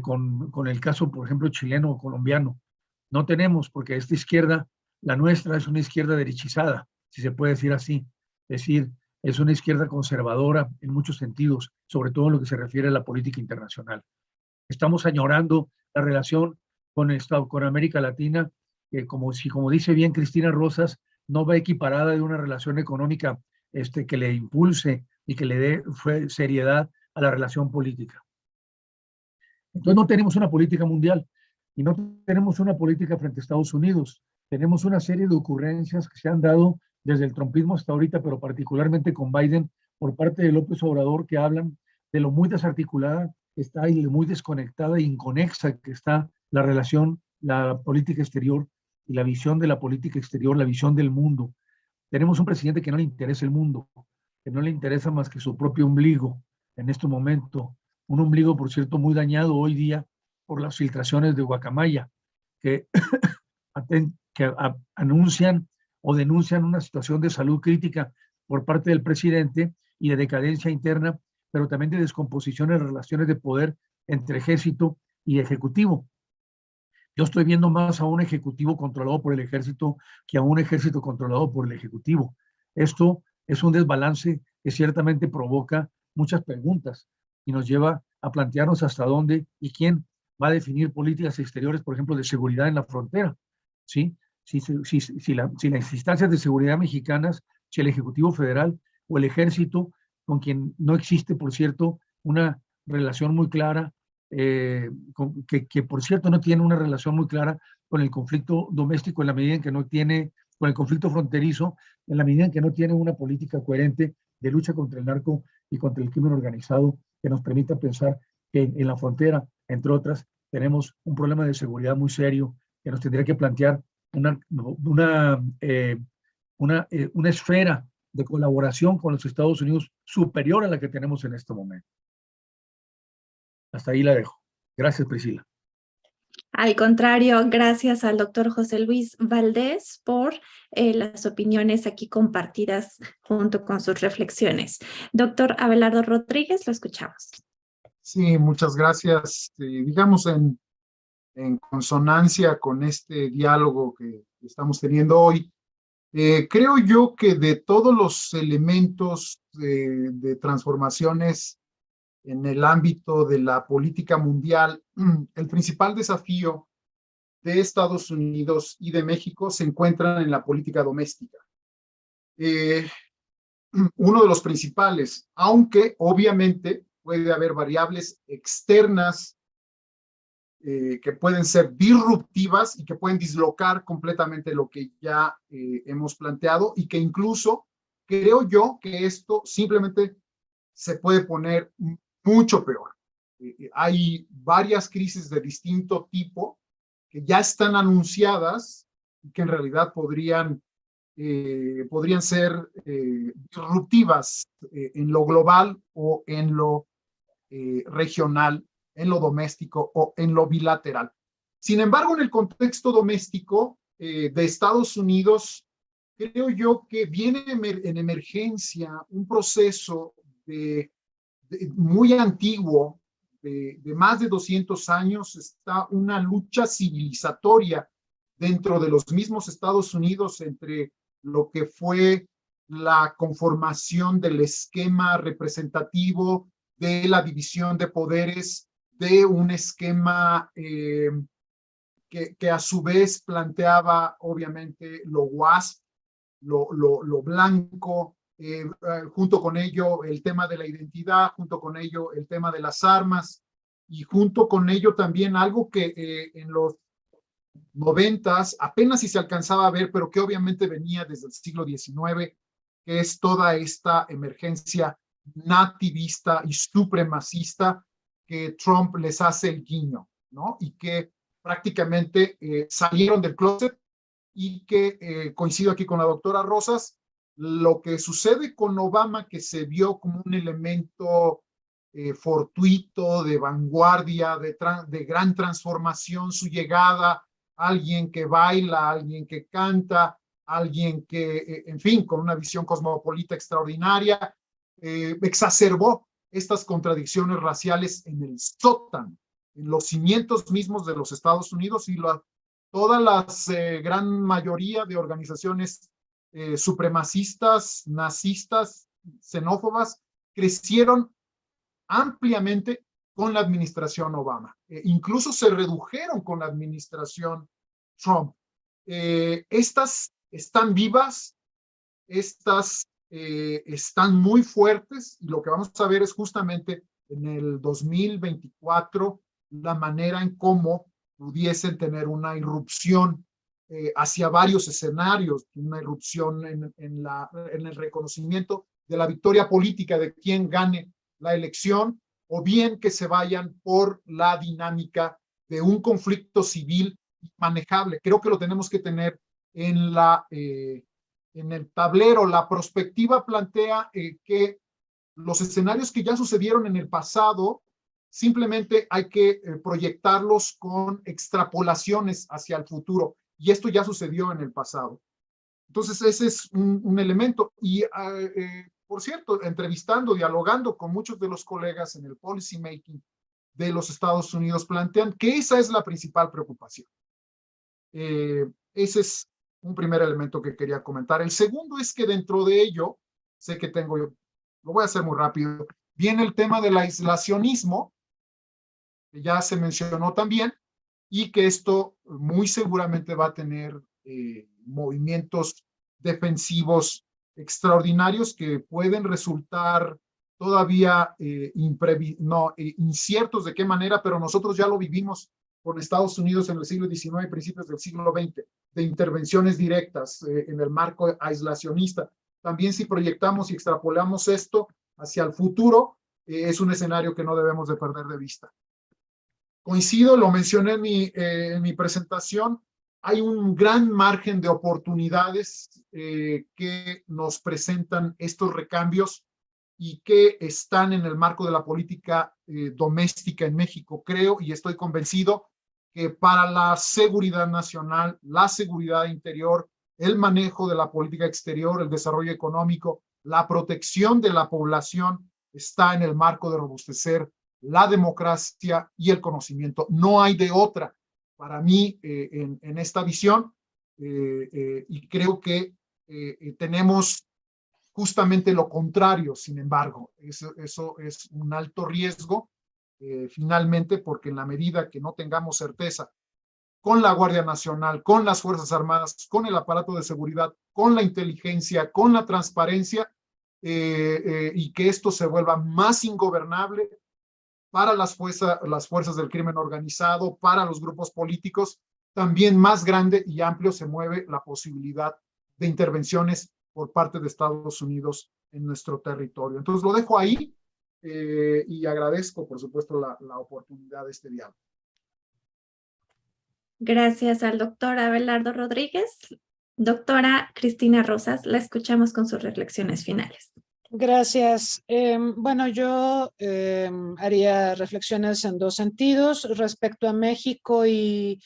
con el caso, por ejemplo, chileno o colombiano? No tenemos, porque esta izquierda, la nuestra, es una izquierda derechizada, si se puede decir así. Es decir, es una izquierda conservadora en muchos sentidos, sobre todo en lo que se refiere a la política internacional. Estamos añorando la relación con América Latina, que como dice bien Cristina Rosas, no va equiparada de una relación económica que le impulse y que le dé seriedad a la relación política. Entonces no tenemos una política mundial y no tenemos una política frente a Estados Unidos. Tenemos una serie de ocurrencias que se han dado desde el trumpismo hasta ahorita, pero particularmente con Biden, por parte de López Obrador, que hablan de lo muy desarticulada que está y lo muy desconectada e inconexa que está la relación, la política exterior y la visión de la política exterior, la visión del mundo. Tenemos un presidente que no le interesa el mundo, que no le interesa más que su propio ombligo en este momento. Un ombligo, por cierto, muy dañado hoy día por las filtraciones de Guacamaya, que anuncian o denuncian una situación de salud crítica por parte del presidente y de decadencia interna, pero también de descomposición en relaciones de poder entre ejército y ejecutivo. Yo estoy viendo más a un ejecutivo controlado por el ejército que a un ejército controlado por el ejecutivo. Esto es un desbalance que ciertamente provoca muchas preguntas y nos lleva a plantearnos hasta dónde y quién va a definir políticas exteriores, por ejemplo, de seguridad en la frontera. ¿Sí? Si las instancias de seguridad mexicanas, si el Ejecutivo Federal o el Ejército, con quien no existe, por cierto, una relación muy clara, que por cierto no tiene una relación muy clara con el conflicto doméstico en la medida en que no tiene, con el conflicto fronterizo, en la medida en que no tiene una política coherente de lucha contra el narco y contra el crimen organizado que nos permita pensar que en la frontera, entre otras, tenemos un problema de seguridad muy serio que nos tendría que plantear una esfera de colaboración con los Estados Unidos superior a la que tenemos en este momento. Hasta ahí la dejo. Gracias, Priscila. Al contrario, gracias al doctor José Luis Valdés por las opiniones aquí compartidas junto con sus reflexiones. Doctor Abelardo Rodríguez, lo escuchamos. Sí, muchas gracias. Digamos, en consonancia con este diálogo que estamos teniendo hoy, creo yo que de todos los elementos de transformaciones en el ámbito de la política mundial, el principal desafío de Estados Unidos y de México se encuentra en la política doméstica. Uno de los principales, aunque obviamente puede haber variables externas que pueden ser disruptivas y que pueden dislocar completamente lo que ya hemos planteado, y que incluso creo yo que esto simplemente se puede poner mucho peor. Hay varias crisis de distinto tipo que ya están anunciadas y que en realidad podrían ser disruptivas en lo global o en lo regional, en lo doméstico o en lo bilateral. Sin embargo, en el contexto doméstico de Estados Unidos, creo yo que viene en emergencia un proceso muy antiguo, de más de 200 años. Está una lucha civilizatoria dentro de los mismos Estados Unidos entre lo que fue la conformación del esquema representativo, de la división de poderes, de un esquema que a su vez planteaba obviamente lo WASP, lo blanco, junto con ello el tema de la identidad, junto con ello el tema de las armas, y junto con ello también algo que en los 90s apenas si se alcanzaba a ver, pero que obviamente venía desde el siglo XIX, que es toda esta emergencia nativista y supremacista que Trump les hace el guiño, ¿no? Y que prácticamente salieron del closet, y que coincido aquí con la doctora Rosas, lo que sucede con Obama, que se vio como un elemento fortuito, de vanguardia, de gran transformación, su llegada, alguien que baila, alguien que canta, alguien que, en fin, con una visión cosmopolita extraordinaria, exacerbó estas contradicciones raciales en el sótano, en los cimientos mismos de los Estados Unidos, y todas las gran mayoría de organizaciones supremacistas, nazistas, xenófobas, crecieron ampliamente con la administración Obama. Incluso se redujeron con la administración Trump. Estas están vivas, estas están muy fuertes, y lo que vamos a ver es justamente en el 2024 la manera en cómo pudiesen tener una irrupción hacia varios escenarios, una irrupción en el reconocimiento de la victoria política de quien gane la elección, o bien que se vayan por la dinámica de un conflicto civil manejable. Creo que lo tenemos que tener en el tablero. La perspectiva plantea que los escenarios que ya sucedieron en el pasado simplemente hay que proyectarlos con extrapolaciones hacia el futuro, y esto ya sucedió en el pasado. Entonces, ese es un elemento. Y, por cierto, entrevistando, dialogando con muchos de los colegas en el policy making de los Estados Unidos, plantean que esa es la principal preocupación. Ese es un primer elemento que quería comentar. El segundo es que dentro de ello, sé que tengo, lo voy a hacer muy rápido, viene el tema del aislacionismo, que ya se mencionó también, y que esto muy seguramente va a tener movimientos defensivos extraordinarios que pueden resultar todavía inciertos de qué manera, pero nosotros ya lo vivimos con Estados Unidos en el siglo XIX y principios del siglo XX, de intervenciones directas en el marco aislacionista. También si proyectamos y extrapolamos esto hacia el futuro, es un escenario que no debemos de perder de vista. Coincido, lo mencioné en mi presentación, hay un gran margen de oportunidades que nos presentan estos recambios y que están en el marco de la política doméstica en México. Creo y estoy convencido que para la seguridad nacional, la seguridad interior, el manejo de la política exterior, el desarrollo económico, la protección de la población está en el marco de robustecer la democracia y el conocimiento. No hay de otra para mí en esta visión y creo que tenemos justamente lo contrario, sin embargo. Eso es un alto riesgo, finalmente, porque en la medida que no tengamos certeza con la Guardia Nacional, con las Fuerzas Armadas, con el aparato de seguridad, con la inteligencia, con la transparencia, y que esto se vuelva más ingobernable para las fuerzas del crimen organizado, para los grupos políticos, también más grande y amplio se mueve la posibilidad de intervenciones por parte de Estados Unidos en nuestro territorio. Entonces lo dejo ahí y agradezco, por supuesto, la oportunidad de este diálogo. Gracias al doctor Abelardo Rodríguez. Doctora Cristina Rosas, la escuchamos con sus reflexiones finales. Gracias. Bueno, yo haría reflexiones en dos sentidos respecto a México y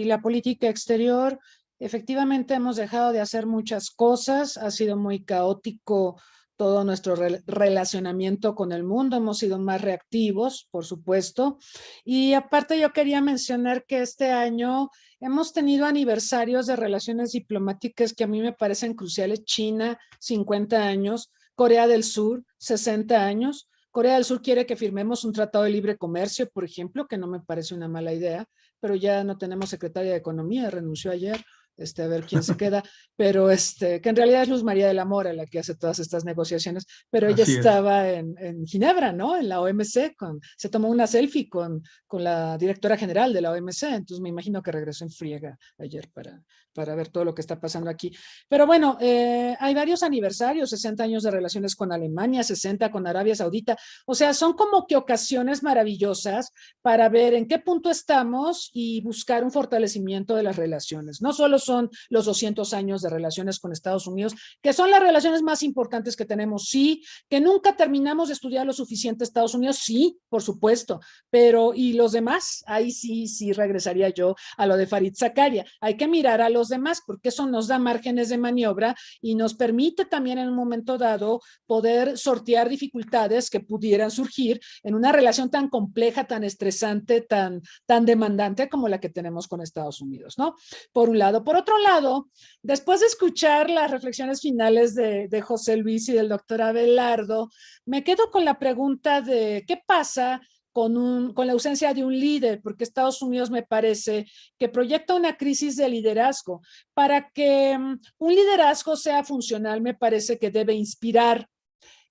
la política exterior. Efectivamente, hemos dejado de hacer muchas cosas. Ha sido muy caótico todo nuestro relacionamiento con el mundo. Hemos sido más reactivos, por supuesto. Y aparte, yo quería mencionar que este año hemos tenido aniversarios de relaciones diplomáticas que a mí me parecen cruciales. China, 50 años, Corea del Sur, 60 años. Corea del Sur quiere que firmemos un tratado de libre comercio, por ejemplo, que no me parece una mala idea, pero ya no tenemos secretaria de Economía, renunció ayer. A ver quién se queda, pero que en realidad es Luz María de la Mora la que hace todas estas negociaciones, pero ella estaba en Ginebra, ¿no? En la OMC, se tomó una selfie con la directora general de la OMC, entonces me imagino que regresó en friega ayer para ver todo lo que está pasando aquí. Pero bueno, hay varios aniversarios, 60 años de relaciones con Alemania, 60 con Arabia Saudita, o sea, son como que ocasiones maravillosas para ver en qué punto estamos y buscar un fortalecimiento de las relaciones. No solo son los 200 años de relaciones con Estados Unidos, que son las relaciones más importantes que tenemos, sí, que nunca terminamos de estudiar lo suficiente Estados Unidos, sí, por supuesto, pero ¿y los demás? Ahí sí regresaría yo a lo de Fareed Zakaria. Hay que mirar a los demás porque eso nos da márgenes de maniobra y nos permite también en un momento dado poder sortear dificultades que pudieran surgir en una relación tan compleja, tan estresante, tan demandante como la que tenemos con Estados Unidos, ¿no? Por un lado. Por otro lado, después de escuchar las reflexiones finales de José Luis y del doctor Abelardo, me quedo con la pregunta de qué pasa con la ausencia de un líder, porque Estados Unidos me parece que proyecta una crisis de liderazgo. Para que un liderazgo sea funcional, me parece que debe inspirar.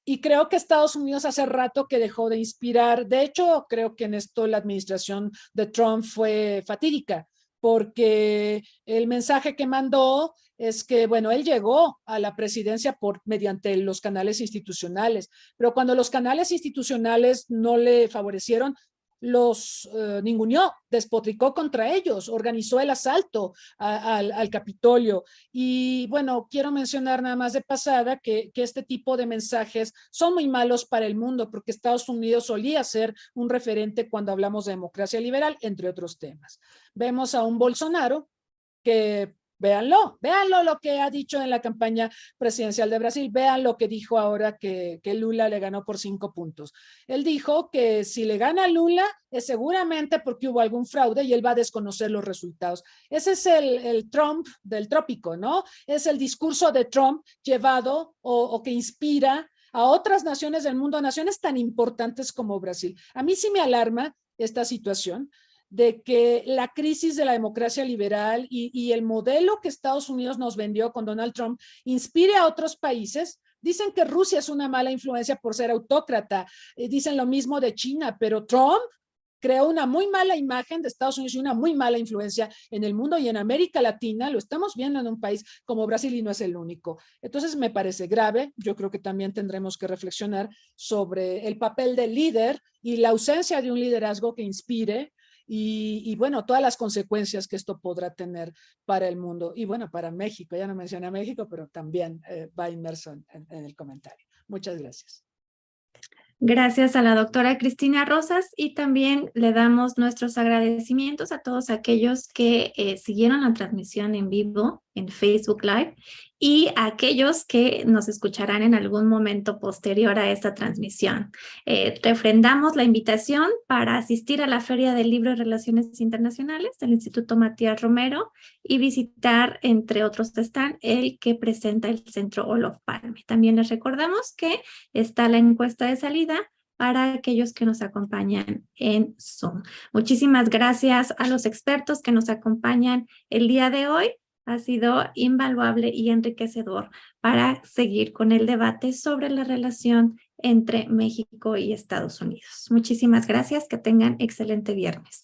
Y creo que Estados Unidos hace rato que dejó de inspirar. De hecho, creo que en esto la administración de Trump fue fatídica, porque el mensaje que mandó es que, bueno, él llegó a la presidencia mediante los canales institucionales, pero cuando los canales institucionales no le favorecieron, los ninguneó, despotricó contra ellos, organizó el asalto al Capitolio. Y bueno, quiero mencionar nada más de pasada que este tipo de mensajes son muy malos para el mundo, porque Estados Unidos solía ser un referente cuando hablamos de democracia liberal, entre otros temas. Vemos a un Bolsonaro que Véanlo lo que ha dicho en la campaña presidencial de Brasil, vean lo que dijo ahora que Lula le ganó por 5 puntos. Él dijo que si le gana Lula es seguramente porque hubo algún fraude y él va a desconocer los resultados. Ese es el Trump del trópico, ¿no? Es el discurso de Trump llevado o que inspira a otras naciones del mundo, a naciones tan importantes como Brasil. A mí sí me alarma esta situación de que la crisis de la democracia liberal y el modelo que Estados Unidos nos vendió con Donald Trump inspire a otros países. Dicen que Rusia es una mala influencia por ser autócrata, dicen lo mismo de China, pero Trump creó una muy mala imagen de Estados Unidos y una muy mala influencia en el mundo y en América Latina. Lo estamos viendo en un país como Brasil y no es el único. Entonces me parece grave. Yo creo que también tendremos que reflexionar sobre el papel del líder y la ausencia de un liderazgo que inspire y bueno, todas las consecuencias que esto podrá tener para el mundo y bueno, para México. Ya no mencioné a México, pero también va inmerso en el comentario. Muchas gracias. Gracias a la doctora Cristina Rosas y también le damos nuestros agradecimientos a todos aquellos que siguieron la transmisión en vivo en Facebook Live y a aquellos que nos escucharán en algún momento posterior a esta transmisión. Refrendamos la invitación para asistir a la Feria del Libro y Relaciones Internacionales del Instituto Matías Romero y visitar, entre otros stands, el que presenta el Centro Olof Palme. También les recordamos que está la encuesta de salida para aquellos que nos acompañan en Zoom. Muchísimas gracias a los expertos que nos acompañan el día de hoy. Ha sido invaluable y enriquecedor para seguir con el debate sobre la relación entre México y Estados Unidos. Muchísimas gracias. Que tengan excelente viernes.